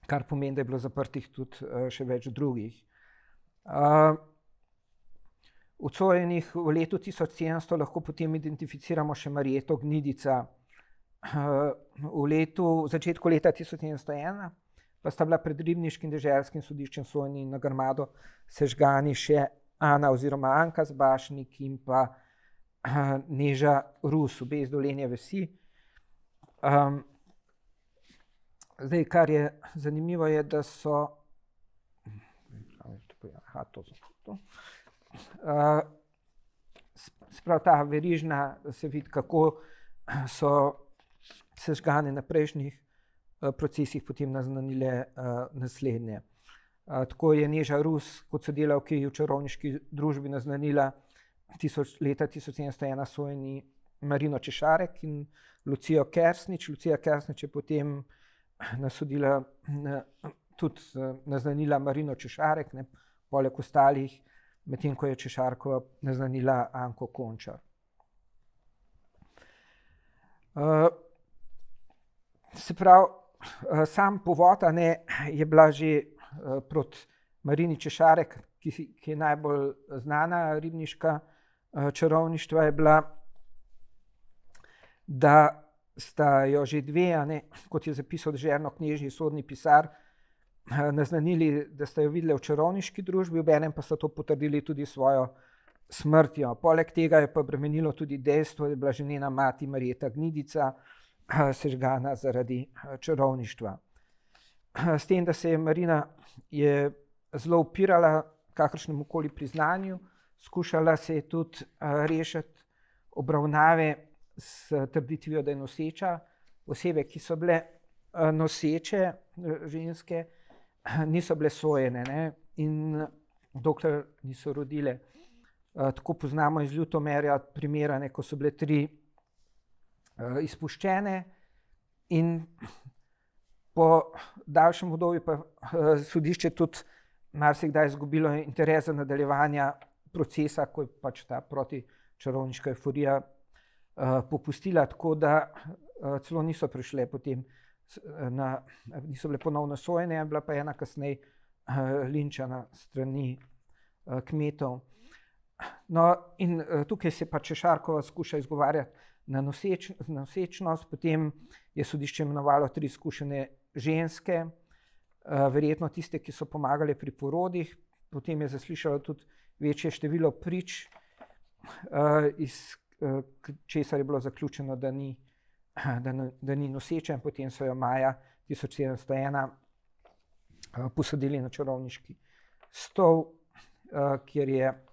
kar pomeni, da je bilo zaprtih tudi še več drugih. Obsojenih v letu 1700 lahko potem identificiramo še Marjeto Gnjidica. V začetku leta 1701 pa sta bila pred ribniškim deželskim sodiščem sojeni na grmado sežgani še Ana oziroma Anka Zbašnik in pa Neža Rus, obe iz Dolenje vasi. Zdaj, kar je zanimivo, je, da so sprav ta verižna, se vidi, kako so sežgane na prejšnjih procesih potem naznanile naslednje. Tako je Neža Rus kot sodelavki v čarovniški družbi naznanila leta 1701 sojeni Marino Češarek in Lucijo Kersnič. Lucija Kersnič je potem tudi naznanila Marino Češarek, poleg ostalih, medtem ko je Češarkova naznanila Anko Končar. Se pravi, sam povod je bila že proti Marini Češarek, ki je najbolj znana ribniška čarovništva, je bila, da sta jo že dve, kot je zapisal deželno-knježni sodni pisar, naznanili, da sta jo videli v čarovniški družbi, obenem pa so to potrdili tudi svojo smrtjo. Poleg tega je pa bremenilo tudi dejstvo, da je bila že njena mati Marjeta Gnjidica sežgana zaradi čarovništva. S tem, da se je Marina zelo upirala kakršnemu koli priznanju, skušala se je tudi rešiti obravnave s trditvijo, da je noseča. Osebe, ki so bile noseče, ženske, niso bile sojene, in dokler niso rodile. Tako poznamo iz Ljutomerja primera, ko so bile 3 izpuščene in po daljšem obdobju pa sodišče tudi marsikdaj izgubilo interes za nadaljevanja procesa, ko je pač ta protičarovniška evforija popustila, tako da celo niso prišle potem, niso bile ponovno sojene, bila pa ena kasneje linčana strani kmetov. No, in tukaj se pa Češarkova skuša izgovarjati na nosečnost, potem je sodišče imenovalo 3 izkušene ženske, verjetno tiste, ki so pomagale pri porodih, potem je zaslišalo tudi večje število prič, iz česar je bilo zaključeno, da ni noseča, in potem so jo maja 1701 posadili na čarovniški stol, kjer je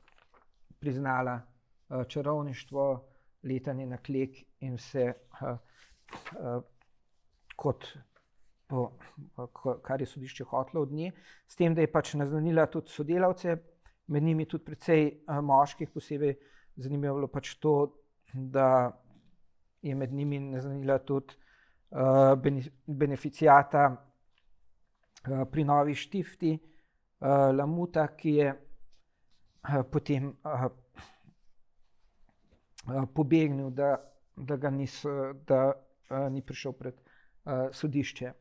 priznala čarovništvo, letanje na klek in vse, kar je sodišče hotelo od nje, s tem, da je pač naznanila tudi sodelavce, med njimi tudi precej moških, posebej zanimivo je bilo pač to, da je med njimi naznanila tudi beneficiata pri Novi Štifti, Lamuta, ki je potem pobegnil, da ni prišel pred sodišče.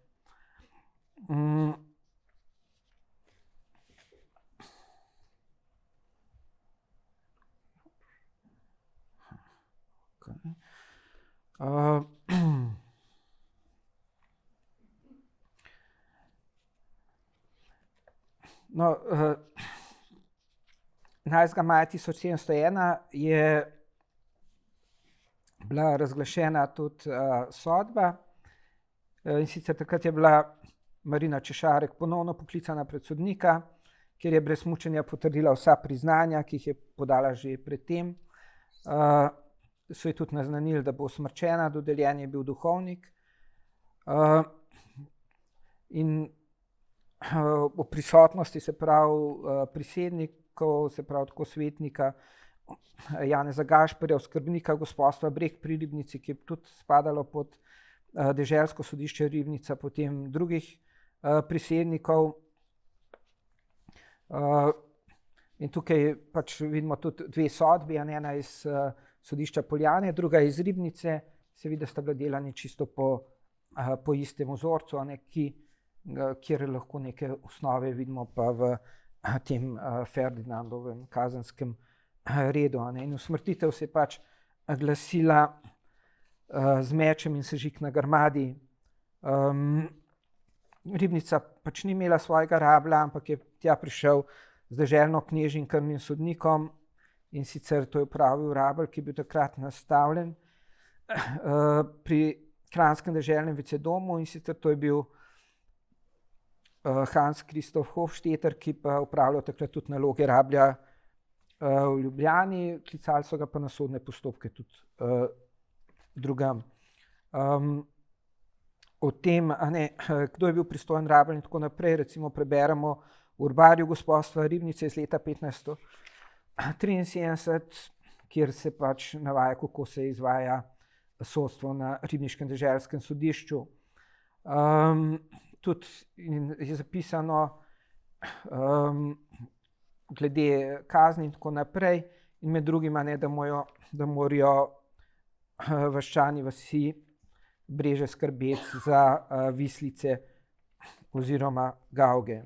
No, 11. maja 1701 je bila razglašena tudi sodba, in sicer takrat je bila Marina Češarek ponovno poklicana pred sodnika, kjer je brez mučenja potrdila vsa priznanja, ki jih je podala že pred tem. So ji tudi naznanili, da bo usmrčena, dodeljen je bil duhovnik. In v prisotnosti, se pravi, prisednikov, se pravi tako svetnika Janeza Gašperja, oskrbnika gospodstva Breg pri Ribnici, ki je tudi spadalo pod deželsko sodišče Ribnica, potem drugih priselnikov. In tukaj pač vidimo tudi dve sodbi, ena iz sodišča Poljane, druga iz Ribnice, se vidi, da sta bila delani čisto po istem vzorcu, kjer lahko neke osnove vidimo pa v tem Ferdinandovem kazenskem redu. In usmrtitev se je pač glasila z mečem in sežig na grmadi. Ribnica pač ni imela svojega rablja, ampak je tja prišel z deželno knježinkom in sodnikom, in sicer to je upravil rabelj, ki je bil takrat nastavljen pri kranjskem deželnem vicedomu, in sicer to je bil Hans Christoph Hofstetter, ki pa upravljal takrat tudi naloge rablja v Ljubljani, klicali so ga pa na sodne postopke tudi drugam. O tem, kdo je bil pristojen rabelj in tako naprej, recimo preberemo v Urbarju gospodstva Ribnice iz leta 1573, kjer se pač navaja, kako se izvaja sodstvo na ribniškem deželskem sodišču. Tudi je zapisano glede kazni in tako naprej, in med drugim, da morajo vaščani vasi Breže skrbeti za vislice oziroma gavge.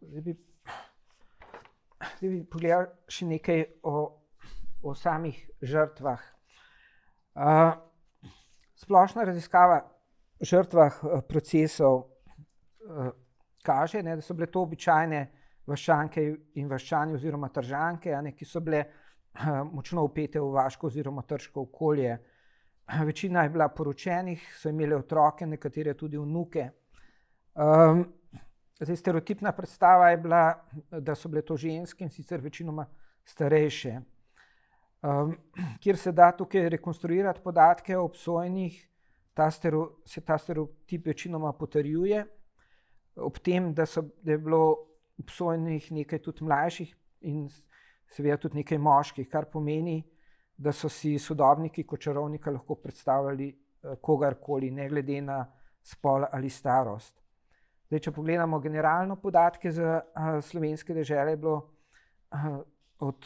Zdaj bi pogledali še nekaj o samih žrtvah. Splošna raziskava žrtvah procesov kaže, da so bile to običajne vaščanke in vaščani oziroma tržanke, ki so bile močno vpete v vaško oziroma trško okolje. Večina je bila poročenih, so imeli otroke, nekatere tudi vnuke. Stereotipna predstava je bila, da so bile to ženske, in sicer večinoma starejše. Kjer se da tukaj rekonstruirati podatke o obsojenih, se ta stereotip večinoma potrjuje, ob tem, da je bilo obsojenih nekaj tudi mlajših in seveda tudi nekaj moških, kar pomeni, da so si sodobniki kot čarovnika lahko predstavljali kogarkoli, ne glede na spol ali starost. Zdaj, če pogledamo generalno podatke za slovenske dežele, je bilo od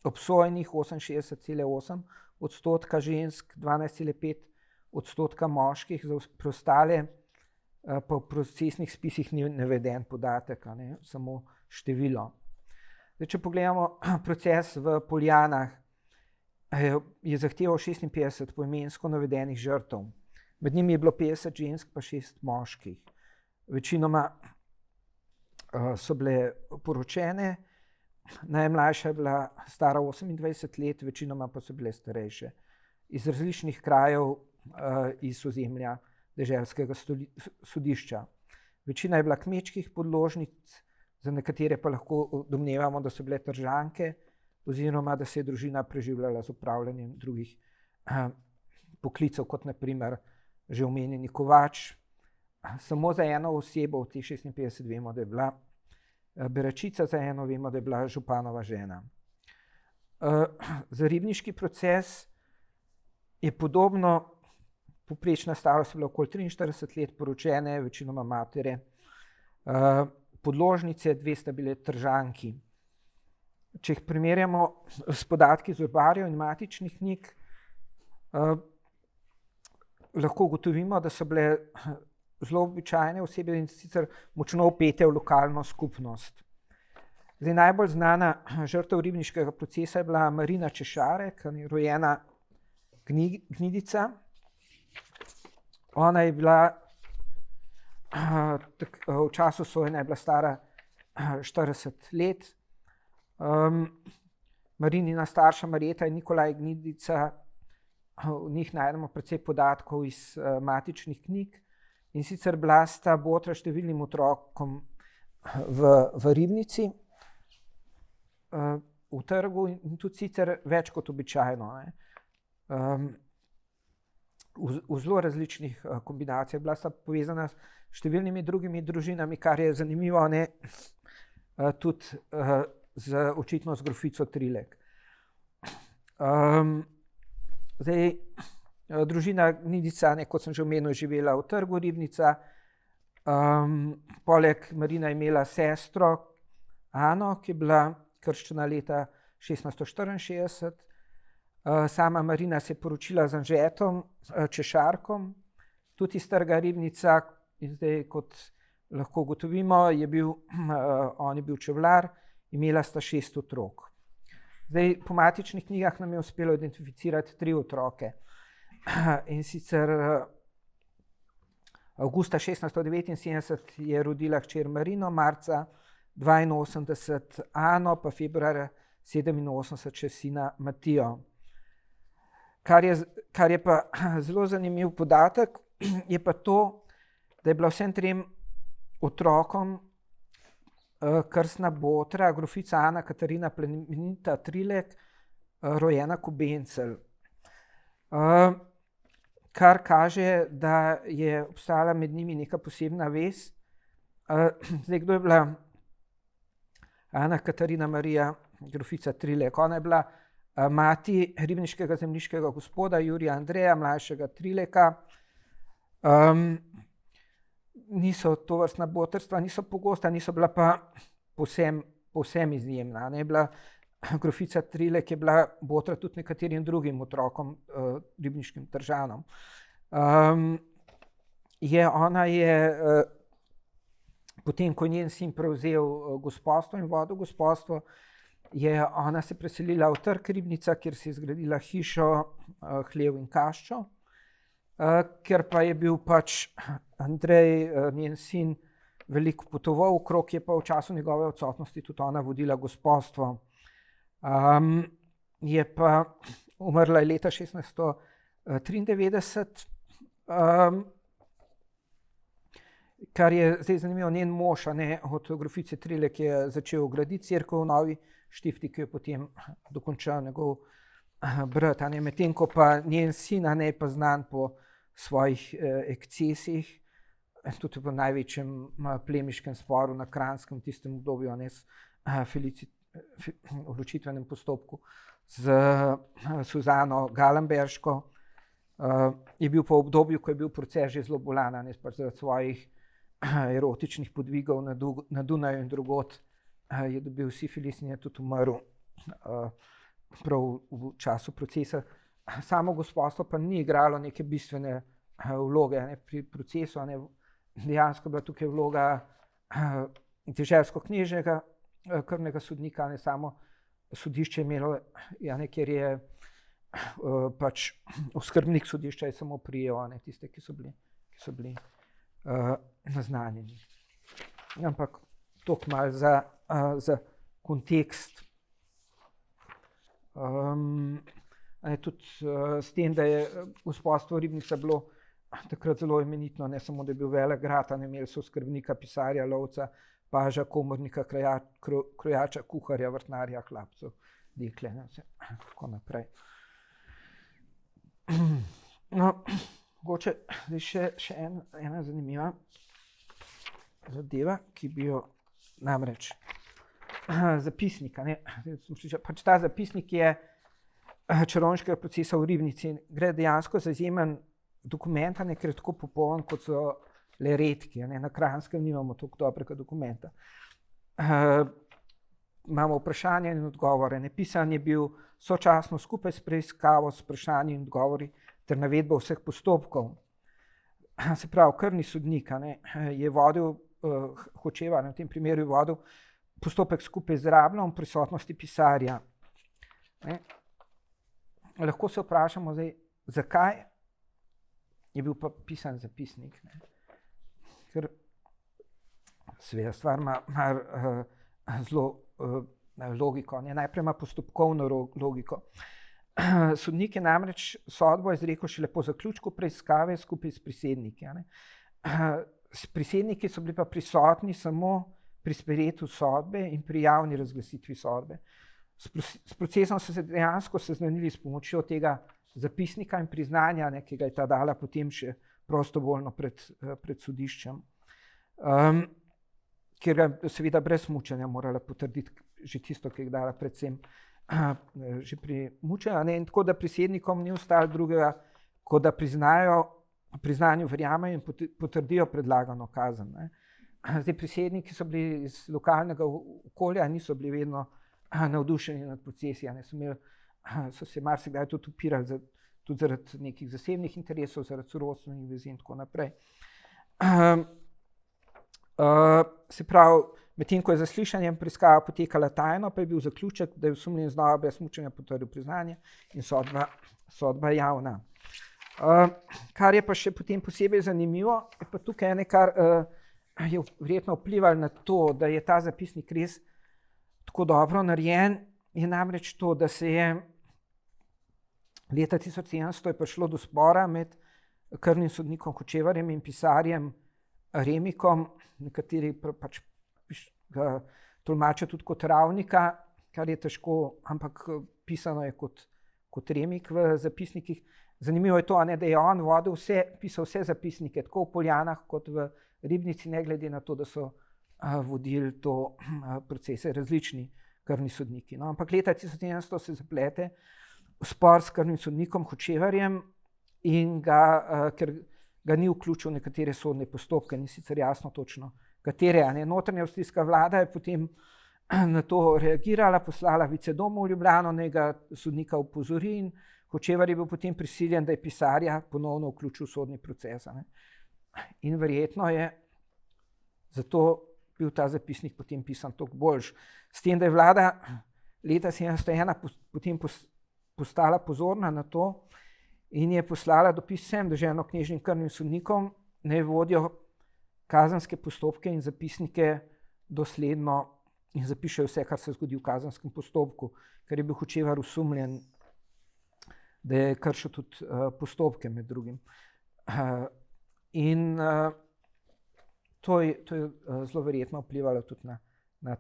obsojenih 68,8% žensk, 12,5% moških, za preostale pa v procesnih spisih ni naveden podatek, samo število. Zdaj, če pogledamo proces v Poljanah, je zahteval 56 poimensko navedenih žrtev. Med njimi je bilo 50 žensk pa 6 moških. Večinoma so bile poročene, najmlajša je bila stara 28 let, večinoma pa so bile starejše. Iz različnih krajev iz ozemlja deželskega sodišča. Večina je bila kmečkih podložnic, za nekatere pa lahko domnevamo, da so bile tržanke, oziroma da se je družina preživljala z upravljanjem drugih poklicev, kot na primer že omenjeni kovač. Samo za eno osebo v teh 56 vemo, da je bila beračica, za eno vemo, da je bila županova žena. Za ribniški proces je podobno. Povprečna starost je bila okoli 43 let, poročene, večinoma matere. Podložnice, 2 sta bile tržanki. Če jih primerjamo s podatki iz urbarjev in matičnih knjig, lahko ugotovimo, da so bile zelo običajne osebe in sicer močno vpete v lokalno skupnost. Zdaj, najbolj znana žrtev ribniškega procesa je bila Marina Češarek, rojena Gnidica. Ona je bila v času sojenja je bila stara 40 let. Marinina starša Marjeta in Nikolaj Gnidica, v njih najdemo precej podatkov iz matičnih knjig, in sicer bila sta botra številnim otrokom v Ribnici, v trgu, in tudi sicer več kot običajno. V zelo različnih kombinacijah. Bila sta povezana s številnimi drugimi družinami, kar je zanimivo, tudi očitno z grofico Trilek. Zdaj, družina Gnidica, kot sem že omenil, živela v Trgu Ribnica. Poleg Marina je imela sestro Ano, ki je bila krščena leta 1664. Sama Marina se je poročila z Anžetom Češarkom, tudi iz Trga Ribnica, in zdaj, kot lahko ugotovimo, on je bil čevljar, imela sta 6 otrok. Zdaj, po matičnih knjigah nam je uspelo identificirati 3 otroke. In sicer avgusta 1679 je rodila hčer Marino, marca 82 Ano, pa februarja 87 še sina Matijo. Kar je pa zelo zanimiv podatek, je pa to, da je bila vsem 3 otrokom krstna botra, grofica Ana Katarina Plemenita Trilek, rojena Kobencel. Kar kaže, da je obstajala med njimi neka posebna vez. Zdaj, kdo je bila Ana Katarina Marija, grofica Trilek? Ona je bila mati ribniškega zemljiškega gospoda Jurija Andreja, mlajšega Trileka. Niso tovrstna botrstva, niso pogosta, niso bila pa povsem izjemna. Bila grofica Trilek je bila botra tudi nekaterim drugim otrokom, ribniškim tržanom. Ona je potem, ko je njen sin prevzel gospodstvo in vodil gospodstvo, je ona se preselila v Trg Ribnica, kjer si je zgradila hišo, hlev in kaščo. Ker pa je bil pač Andrej, njen sin, veliko potoval okrog, je pa v času njegove odsotnosti tudi ona vodila gospodstvo. Je pa umrla leta 1693, kar je zdaj zanimivo, njen mož, od grofice Trilek, je začel graditi cerkev v Novi Štifti, ki je potem dokončal njegov brat, medtem ko pa njen sin je pa znan po svojih ekscesih, tudi v največjem plemiškem sporu na Kranjskem v tistem obdobju, s odločitvenem postopku z Suzano Galemberško. Je bil pa v obdobju, ko je bil proces že zelo bolan, zaradi svojih erotičnih podvigov na Dunaju in drugod, je dobil sifilis in je tudi umrl prav v času procesa. Samo gospodstvo pa ni igralo neke bistvene vloge pri procesu. Dejansko je bila tukaj vloga deželsko-knježnega krvnega sodnika, samo sodišče je imelo, ker je pač oskrbnik sodišča je samo prijel tiste, ki so bili naznanjeni. Ampak toliko malo za kontekst. Tudi s tem, da je gospodstvo Ribnica bilo takrat zelo imenitno, ne samo, da je bil velik grad, imeli so skrbnika, pisarja, lovca, paža, komornika, krojača, kuharja, vrtnarja, hlapcev, dekle, vse tako naprej. Mogoče še ena zanimiva zadeva, ki bi jo namreč zapisnik, pač ta zapisnik je čarovniškega procesa v Ribnici. Gre dejansko za izjemen dokument, ker je tako popoln, kot so le redki. Na Kranjskem nimamo tako dobrega dokumenta. Imamo vprašanja in odgovore. Pisan je bil sočasno skupaj s preiskavo, s vprašanji in odgovori ter navedbo vseh postopkov. Se pravi, krvni sodnik je vodil, Hočevar na tem primeru je vodil postopek skupaj z Rablom v prisotnosti pisarja. Lahko se vprašamo zdaj, zakaj je bil pa pisan zapisnik. Ker seveda stvar ima zelo logiko. Najprej ima postopkovno logiko. Sodnik je namreč sodbo izrekel šele po zaključku preiskave skupaj s prisedniki. Prisedniki so bili pa prisotni samo pri sprejetju sodbe in pri javni razglasitvi sodbe. S procesom so se dejansko seznanili s pomočjo tega zapisnika in priznanja, ki ga je ta dala potem še prostovoljno pred sodiščem, ker ga seveda brez mučenja morala potrditi že tisto, ki je dala predvsem že pri mučenju, in tako da prisednikom ni ostalo drugega, kot da priznanju verjamejo in potrdijo predlagano kazen. Ne. Zdaj, prisedniki so bili iz lokalnega okolja, niso bili vedno navdušeni nad procesi, so se marsikdaj tudi upirali tudi zaradi nekih zasebnih interesov, zaradi sorodstvenih vezi in tako naprej. Se pravi, medtem ko je zaslišanje preiskava potekala tajno, pa je bil zaključek, da je osumljeni znova brez mučenja potrdil priznanje in sodba javna. Kar je pa še potem posebej zanimivo, je pa tukaj nekaj, je verjetno vplivalo na to, da je ta zapisnik res tako dobro narejen, je namreč to, da se je leta 1700 je prišlo do spora med krvnim sodnikom Hočevarjem in pisarjem Remikom, nekateri pač ga tolmačijo tudi kot Ravnika, kar je težko, ampak pisano je kot Remik v zapisnikih. Zanimivo je to, da je on pisal vse zapisnike, tako v Poljanah kot v Ribnici, ne glede na to, da so vodili to procese različni krvni sodniki. No, ampak leta 1700 se zaplete spor s krvnim sodnikom Hočevarjem in ker ga ni vključil v nekatere sodne postopke, ni sicer jasno točno katere. Notranja avstrijska vlada je potem na to reagirala, poslala vicedomu v Ljubljano, naj ga sodnika opozori, in Hočevar je bil potem prisiljen, da je pisarja ponovno vključil v sodni proces. In verjetno je zato bil ta zapisnik potem pisan toliko boljši. S tem, da je vlada leta 1701 potem postala pozorna na to in je poslala dopis vsem deželnoknježnim krvnim sodnikom, naj vodijo kazenske postopke in zapisnike dosledno in zapišejo vse, kar se zgodi v kazenskem postopku, ker je bil Hočevar osumljen, da je kršil tudi postopke med drugim. In to je zelo verjetno vplivalo tudi na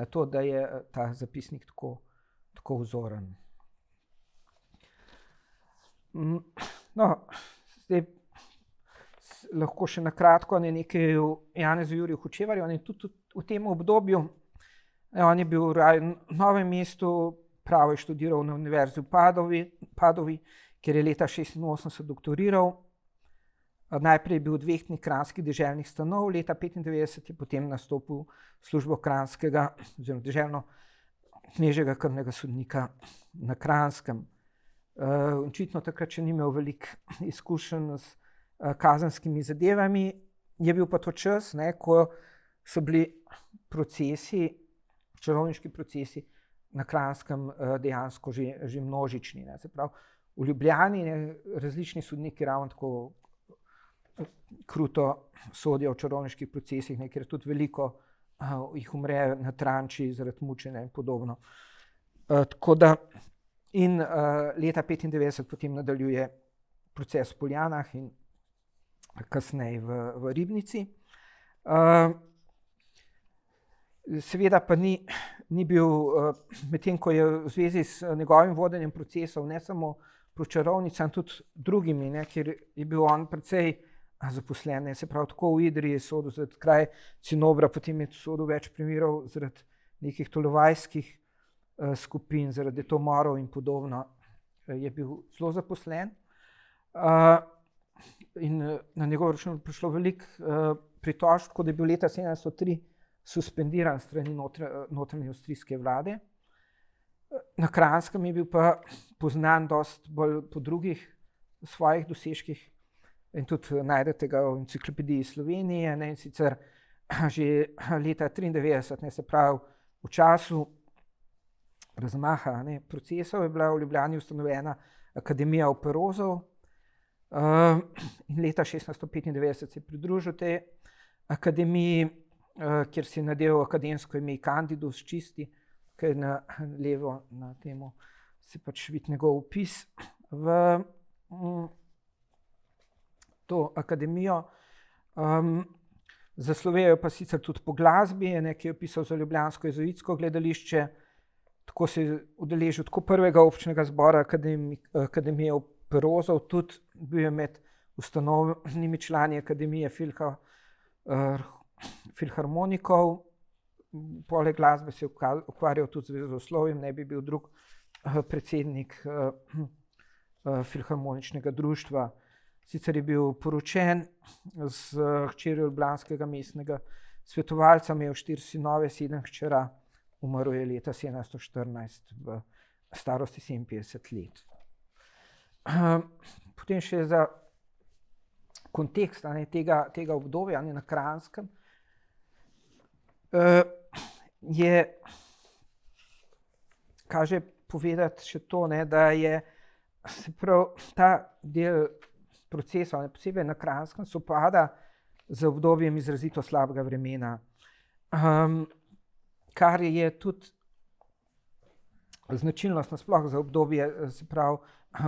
to, da je ta zapisnik tako vzoren. No, zdaj lahko še na kratko nekaj o Janezu Juriju Hočevarju. Tudi v tem obdobju, on je bil v Novem mestu, pravo je študiral na univerzi v Padovi, kjer je leta 1986 doktoriral. Najprej je bil odvetnik kranjskih deželnih stanov, leta 1995 je potem nastopil službo kranjskega oziroma deželno-knežjega krvnega sodnika na Kranjskem. Očitno takrat še ni imel veliko izkušenj s kazenskimi zadevami, je bil pa to čas, ko so bili čarovniški procesi na Kranjskem dejansko že množični. Se pravi, v Ljubljani različni sodniki ravno tako kruto sodijo v čarovniških procesih, ker tudi veliko jih umre na Tranči zaradi mučenja in podobno. Tako da in leta 1995 potem nadaljuje proces v Poljanah in kasneje v Ribnici. Seveda pa ni bil, medtem ko je v zvezi s njegovim vodenjem procesov, ne samo proti čarovnicam, tudi drugimi, ker je bil on precej zaposlen. Se pravi, tako v Idriji je sodil zaradi kraj Cinobra, potem je sodil več primerov zaradi nekih tolvajskih skupin, zaradi tomorov in podobno, je bil zelo zaposlen. In na njegov račun je prišlo veliko pritožb, tako da je bil leta 1703 suspendiran strani notranje avstrijske vlade. Na Kranjskem je bil pa poznan dosti bolj po drugih svojih dosežkih in tudi najdete ga v Enciklopediji Slovenije, in sicer že leta 1993, se pravi v času razmaha procesov, je bila v Ljubljani ustanovljena Akademija operozov in leta 1695 se je pridružil tej akademiji, kjer si je nadel akademsko ime Candidus čisti, ki je na levo na temu se pač vidi njegov vpis v to akademijo. Zaslovejo pa sicer tudi po glasbi, ki je pisal za ljubljansko jezuitsko gledališče, tako se je udeležil tako prvega občnega zbora Akademije operozov, tudi bil je med ustanovnimi člani Akademije filharmonikov, poleg glasbe se je ukvarjal tudi z vezoslovjem, ne bi bil drug predsednik Filharmoničnega društva. Sicer je bil poročen z hčerjo ljubljanskega mestnega svetovalca, imel 4 sinove, 7 hčera, umrl je leta 1714 v starosti 57 let. Potem še za kontekst tega obdobja na Kranjskem kaže povedati še to, da je se prav ta del procesa, posebej na Kranjskem, sopada z obdobjem izrazito slabega vremena, kar je tudi značilnost nasploh za obdobje, se pravi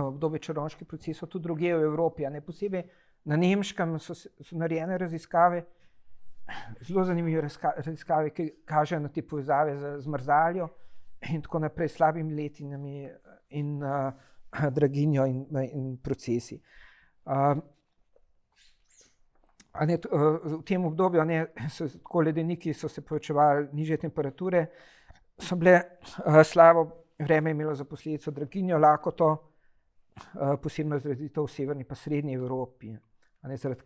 obdobje čarovniških procesov tudi drugje v Evropi, posebej na Nemškem so narejene raziskave, zelo zanimive raziskave, ki kažejo na te povezave z zmrzaljo in tako naprej, slabimi letinami in draginjo in procesi. V tem obdobju so tako ledeniki so se povečevali, nižje temperature, so bile slabo vreme imelo za posledico draginjo, lakoto, posebno izrazito v severni pa srednji Evropi. Zaradi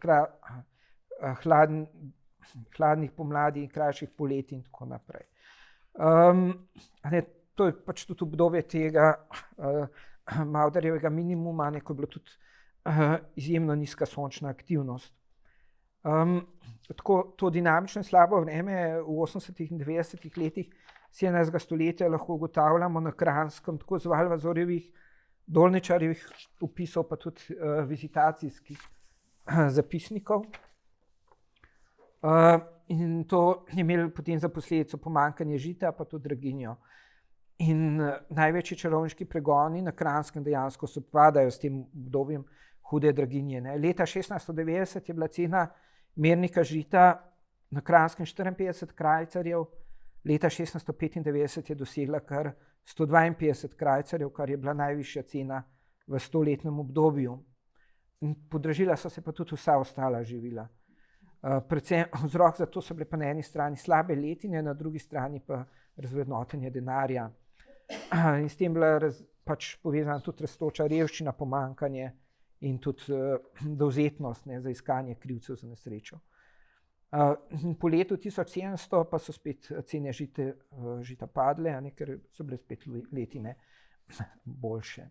hladnih pomladi in krajših poletij in tako naprej. To je pač tudi obdobje tega Mauderjevega minimuma, ko je bila tudi izjemno nizka sončna aktivnost. Tako to dinamično in slabo vreme v 80. in 90. letih 17. stoletja lahko ugotavljamo na Kranjskem, tako z Valvazorjevih, Dolničarjevih opisov, pa tudi vizitacijskih zapisnikov. In to je imelo potem za posledico pomanjkanje žita, pa tudi draginjo. In največji čarovniški pregoni na Kranjskem dejansko sovpadajo s tem obdobjem hude draginje. Leta 1690 je bila cena mernika žita na Kranjskem 54 krajcarjev, leta 1695 je dosegla kar 152 krajcarjev, kar je bila najvišja cena v 100-letnem obdobju. In podražila so se pa tudi vsa ostala živila. Predvsem vzrok za to so bile pa na eni strani slabe letine, na drugi strani pa razvrednotenje denarja. In s tem bila pač povezana tudi rastoča revščina, pomanjkanje in tudi dovzetnost za iskanje krivcev za nesrečo. Po letu 1700 pa so spet cene žita padle, ker so bile spet letine boljše.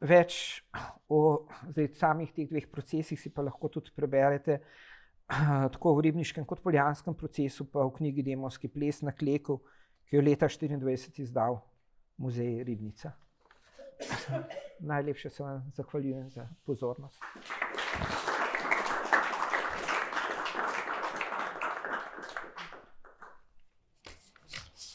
Več o samih teh dveh procesih si pa lahko tudi preberete tako v ribniškem kot poljanskem procesu, pa v knjigi Demonski ples na Kleku, ki jo leta 1924 izdal Muzej Ribnica. Najlepše se vam zahvaljujem za pozornost.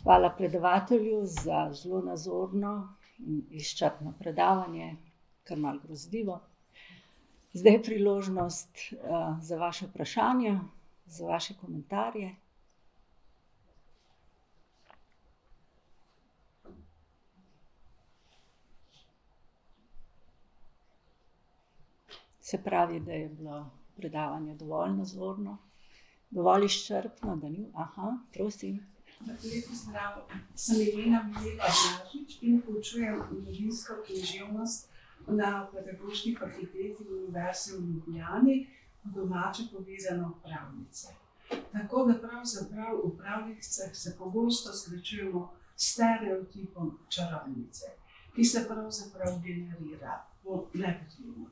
Hvala predavatelju za zelo nazorno in izčrpno predavanje, kar malo grozljivo. Zdaj je priložnost za vaše vprašanja, za vaše komentarje. Se pravi, da je bilo predavanje dovolj nazorno, dovolj izčrpno, da ni. Aha, prosim. Lepo zdrav, sem Irena Blažič in poučujem mladinsko književnost na Pedagoški fakulteti Univerze v Ljubljani, domače povedano pravljice. Tako da pravzaprav v pravljicah se pogosto srečujemo s stereotipom čarovnice, ki se pravzaprav generira po nepotrebno.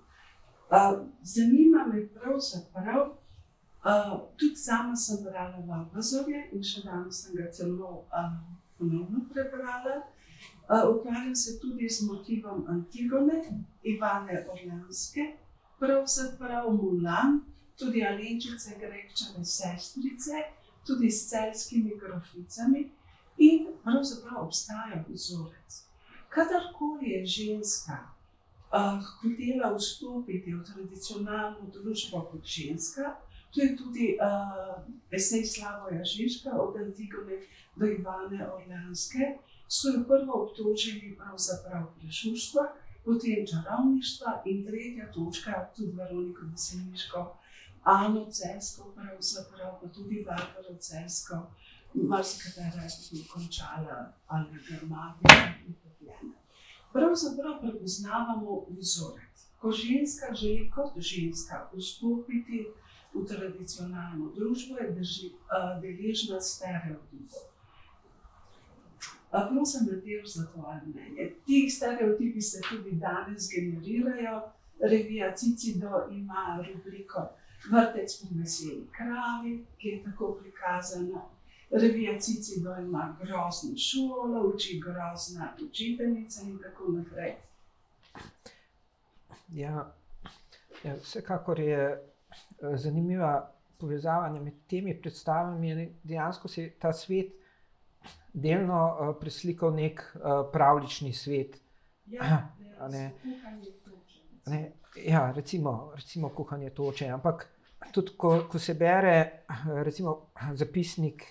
Zanima me pravzaprav, tudi sama sem brala Valvazorje in še danes sem ga celo ponovno prebrala. Ukvarjam se tudi z motivom Antigone, Ivane Orleanske, pravzaprav Mulan, tudi Alenčice, Gregčeve sestrice, tudi s celjskimi groficami in pravzaprav obstaja vzorec. Kadarkoli je ženska hotela vstopiti v tradicionalno družbo kot ženska, to je tudi esej Slavoja Žižka od Antigone do Ivane Orleanske, so jo prvo obtožili pravzaprav prešuštva, potem čarovništva in tretja točka, tudi Veroniko Veseliško, Ano Cesko, pravzaprav, pa tudi Barbaro Cesko, marsikatera je tudi končala ali Grmadija in Popljena. Pravzaprav prepoznavamo vzorec. Ko ženska želi kot ženska vstopiti v tradicionalno družbo, je deležna stereotipov. Prosim, Matevž, za tvoje mnenje. Ti stereotipi se tudi danes generirajo. Revija Cicido ima rubriko Vrtec po veseli kravi, ki je tako prikazana. Revija Cicido ima grozno šolo, uči grozna učiteljica in tako naprej. Ja, vsekakor je zanimiva povezava med temi predstavami. Dejansko se je ta svet delno preslikal nek pravljični svet. Ja, ne. kuhanje toče. Ja, recimo kuhanje toče, ampak tudi ko se bere recimo zapisnik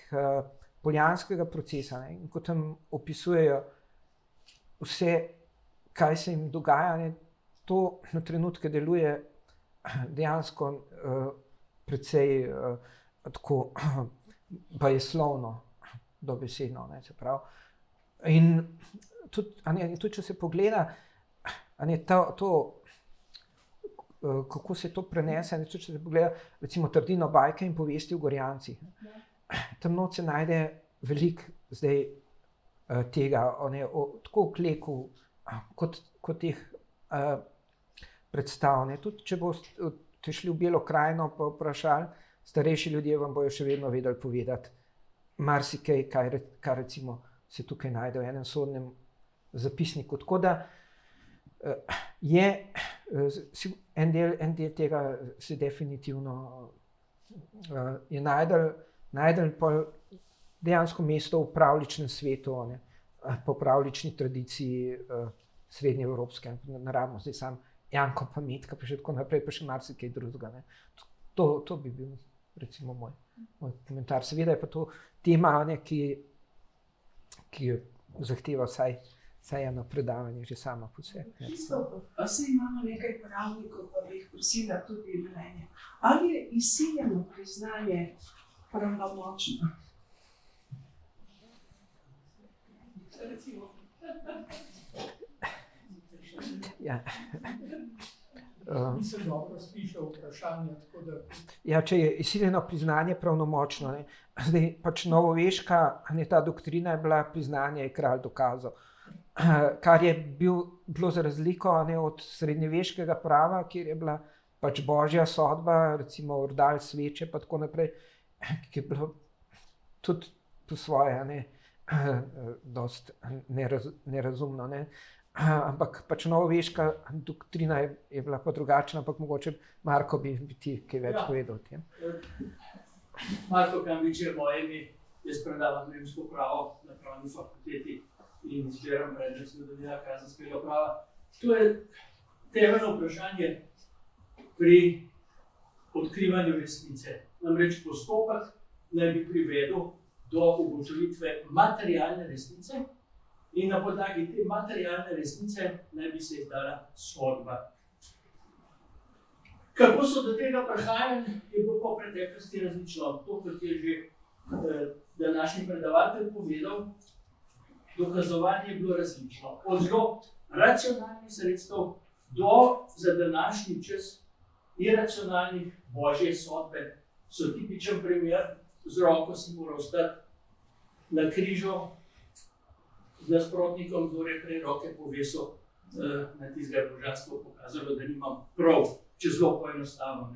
Poljanskega procesa, ne, in ko tam opisujejo vse, kaj se jim dogaja, ne, to na trenutke deluje dejansko precej tako bajeslovno, dobesedno, ne, se pravi. In tudi če se pogleda, kako se to prenese, tudi če se pogleda recimo Trdino bajke in povesti o Gorjancih. Tam not se najde veliko zdaj tega, tako okleku kot teh predstav. Ne. Tudi če boste šli v Belo krajino pa vprašali, starejši ljudje vam bojo še vedno vedeli povedati marsikaj, kar recimo se tukaj najde v enem sodnem zapisniku. Tako da je en del tega se definitivno je najdel dejansko mesto v pravljičnem svetu, ne, po pravljični tradiciji srednjeevropske, naravno zdaj sam Janko pa Metka, pa še tako naprej, pa še marsikaj drugega. Ne. To bi bil recimo moj komentar. Seveda je pa to tema, ne, ki zahteva vsaj eno predavanje že sama po sebi. Vse imamo nekaj pravnikov, pa bi jih prosila tudi mnenje. Ali je izsiljeno priznanje pravnomočno? Ja. Nisem dobro slišal vprašanja, tako da... Ja, če je izsiljeno priznanje pravnomočno, ne. Zdaj pač novoveška, ta doktrina je bila priznanje je kralj dokazal. Kar je bilo za razliko, ne, od srednjeveškega prava, kjer je bila pač božja sodba, recimo ordal sveče pa tako naprej, ki je bilo tudi po svoje, ne, dost nerazumno, ne. Ampak pač novoveška doktrina je bila pa drugačna, ampak mogoče Marko bi ti kaj več povedal o tem. Marko Kambič je moje ime, jaz predavam nemško pravo na pravni fakulteti in izbiram predmet zgodovina kazenskega prava. To je temeljno vprašanje pri odkrivanju resnice. Namreč postopek naj bi privedel do ugotovitve materialne resnice in na podlagi te materialne resnice naj bi se izdala sodba. Kako so do tega prihajali, je bilo po preteklosti različno. To, kot je že današnji predavatelj povedal, dokazovanje je bilo različno. Od zelo racionalnih sredstev do za današnji čas iracionalnih božje sodbe so tipičen primer. Z roko si moral stati na križu z nasprotnikom, kdo je prej roke povesil na tistega božanstvo pokazalo, da nimam prav, če zelo poenostavno.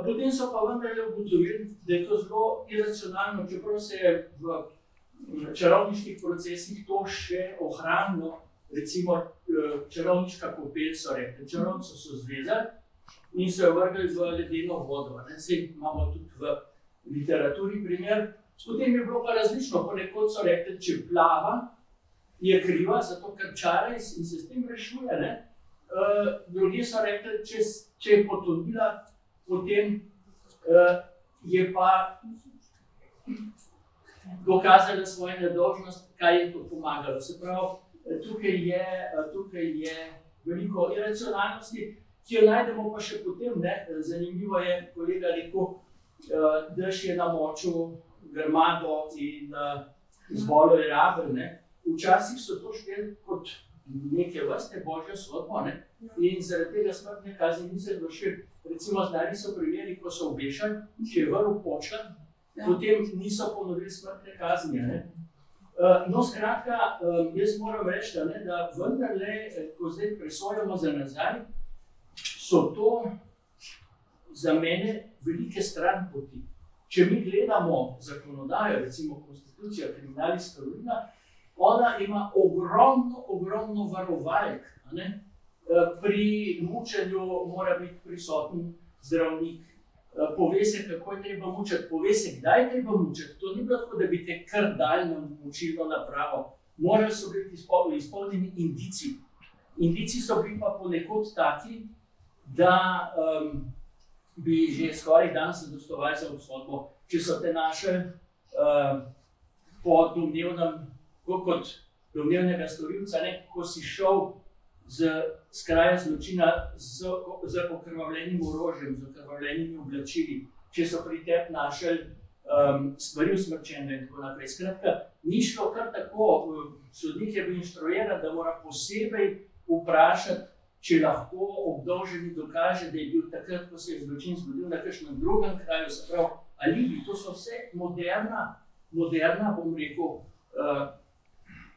Potem so pa vendarle ugotovili, da je to zelo iracionalno, čeprav se je v čarovniških procesih to še ohranilo. Recimo čarovniška kopel so rekli, čarovnico so zvezali in so jo vrgli v ledeno vodo. Saj imamo tudi v literaturi primer. Potem je bilo pa različno, ponekod so rekli, če plava, je kriva, zato ker čara in se s tem rešuje. Drugi so rekli, če je potonila, potem je pa dokazala svojo nedolžnost, kaj je to pomagalo. Se pravi, tukaj je veliko iracionalnosti ki jo najdemo pa še potem, ne, zanimivo je, kolega rekel, dež je namočil grmado in zbolel je raven, ne. Včasih so to šteli kot neke vrste božjo sodbo, ne, in zaradi tega smrtne kazni niso vršili. Recimo, znani so primeri, ko so obešali, če je vrl počkan, potem niso ponovili smrtne kazni, ne. No, skratka, jaz moram reči, da vendarle, ko zdaj presojamo za nazaj, so to za mene velike stranpoti. Če mi gledamo zakonodajo, recimo Konstitucija Kriminalis Karolina, ona ima ogromno varovalk, ne? Pri mučenju mora biti prisoten zdravnik, pove se, kako je treba mučiti, pove se, kdaj je treba mučiti. To ni bilo tako, da bi te kar dali na mučilno napravo. Morali so biti izpolnjeni indici. Indici so bili pa ponekod taki, da bi že skoraj dan zadostovali za obsodbo. Če so te našli po domnevnem, kot domnevnega storilca, ne, ko si šel z kraja zločina z okrvavljenim orožjem, z okrvavljenimi oblačili, če so pri tebi našli stvari usmrčene in tako naprej. Skratka, ni šlo kar tako. Sodnik je bil inštruiran, da mora posebej vprašati, če lahko obdolženi dokaže, da je bil takrat, ko se je zločin zgodil na kakšnem drugem kraju, se pravi, alibi. To so vse moderna, bom rekel,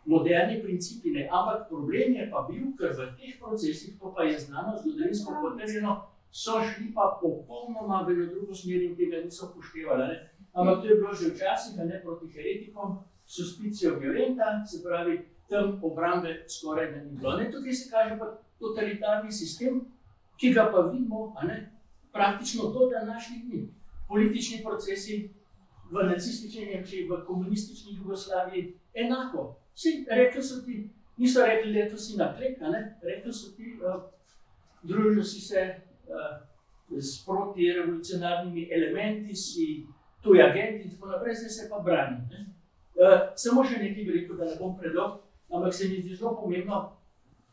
moderni principi, ne. Ampak problem je pa bil, ker v teh procesih, to pa je znano, zgodovinsko potrjeno, so šli pa popolnoma v drugo smer in tega niso upoštevali, ne. Ampak to je bilo že včasih, ne, proti heretikom, suspicijo violenta, se pravi, tam obrambe skoraj da ni bilo. Ne, tukaj se kaže pa totalitarni sistem, ki ga pa vidimo, ne, praktično do današnjih dni. Politični procesi v nacistični Nemčiji, v komunistični Jugoslaviji, enako. Vsi rekli so ti, niso rekli, da je to si naklek, ne, rekli so ti, družil si se s protirevolucionarnimi elementi, si tuj agent in tako naprej, zdaj se pa brani. Ne. Samo še nekaj bi rekel, da ne bom predolg, ampak se mi zdi zelo pomembno,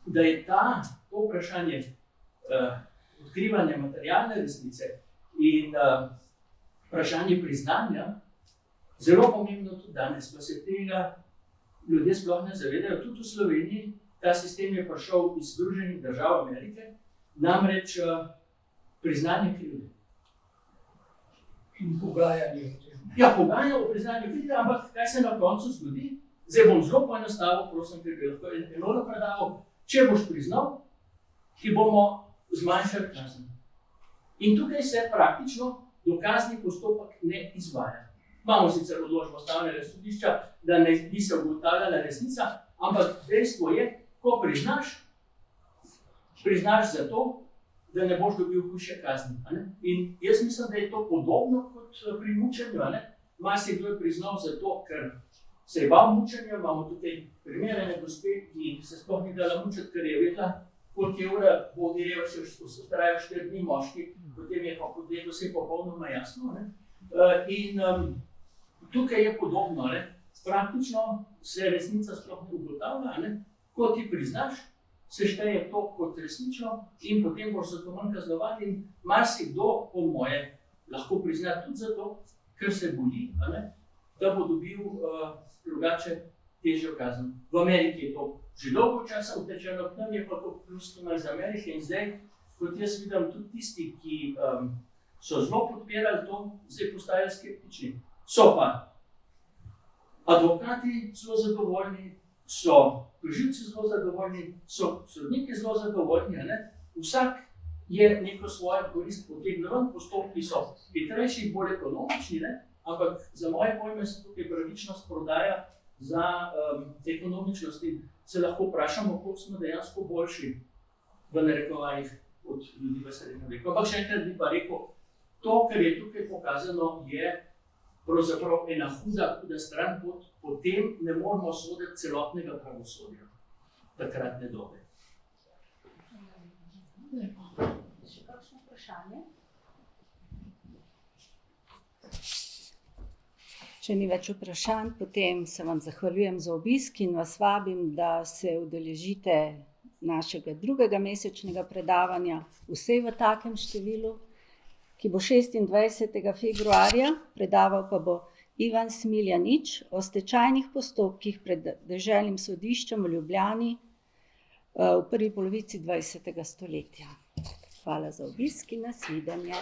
da je to vprašanje odkrivanja materialne resnice in vprašanje priznanja zelo pomembno tudi danes, pa se tega ljudje sploh ne zavedajo. Tudi v Sloveniji ta sistem je prišel iz Združenih držav Amerike, namreč priznanje krivde. In pogajanje o tem. Ja, pogajanje o priznanju krivde, ampak kaj se na koncu zgodi? Zdaj bom zelo poenostavil, prosim, ker bi lahko enono predaval. Če boš priznal, ti bomo zmanjšali kazen. In tukaj se praktično dokazni postopek ne izvaja. Imamo sicer odločbo Ustavnega sodišča, da ni se ugotavljala resnica, ampak dejstvo je, ko priznaš zato, da ne boš dobil hujše kazni. In jaz mislim, da je to podobno kot pri mučenju. Marsikdo je priznal zato, ker se je bal mučenja. Imamo tukaj primerjene gospe, ki se sploh ni dala mučiti, ker je vedela, koliko je ura, bo direva še ustrajal 4 dni moški, potem je pa podjel vse popolnoma jasno. In tukaj je podobno. Praktično se resnica sploh ne ugotavlja. Ko ti priznaš, se šteje to kot resnično in potem boš zato manj kaznovan. In marsikdo, po moje, lahko prizna tudi zato, ker se boji, da bo dobil drugače težjo kazen. V Ameriki je to že dolgo časa utečeno, k nam je pa to plus kimal z Amerike in zdaj, kot jaz vidim, tudi tisti, ki so zelo podpirali to, zdaj postajajo skeptični. So pa advokati zelo zadovoljni, so tožilci zelo zadovoljni, so sodniki zelo zadovoljni, Vsak je neko svojo korist potegnil, postopki so hitrejši, bolj ekonomični, ampak za moje pojme se tukaj pravičnost prodaja za ekonomičnost in se lahko vprašamo, koliko smo dejansko boljši v narekovajih od ljudi v srednjem veku. Ampak še enkrat bi pa rekel, to, kar je tukaj pokazano, je pravzaprav ena huda stran, potem ne moramo soditi celotnega pravosodja takratne dobe. Še kakšno vprašanje? Če ni več vprašanj, potem se vam zahvaljujem za obisk in vas vabim, da se udeležite našega drugega mesečnega predavanja, vsej v takem številu, ki bo 26. februarja, predaval pa bo Ivan Smiljanić o stečajnih postopkih pred deželnim sodiščem v Ljubljani v prvi polovici 20. stoletja. Hvala za obisk in nasvidenje.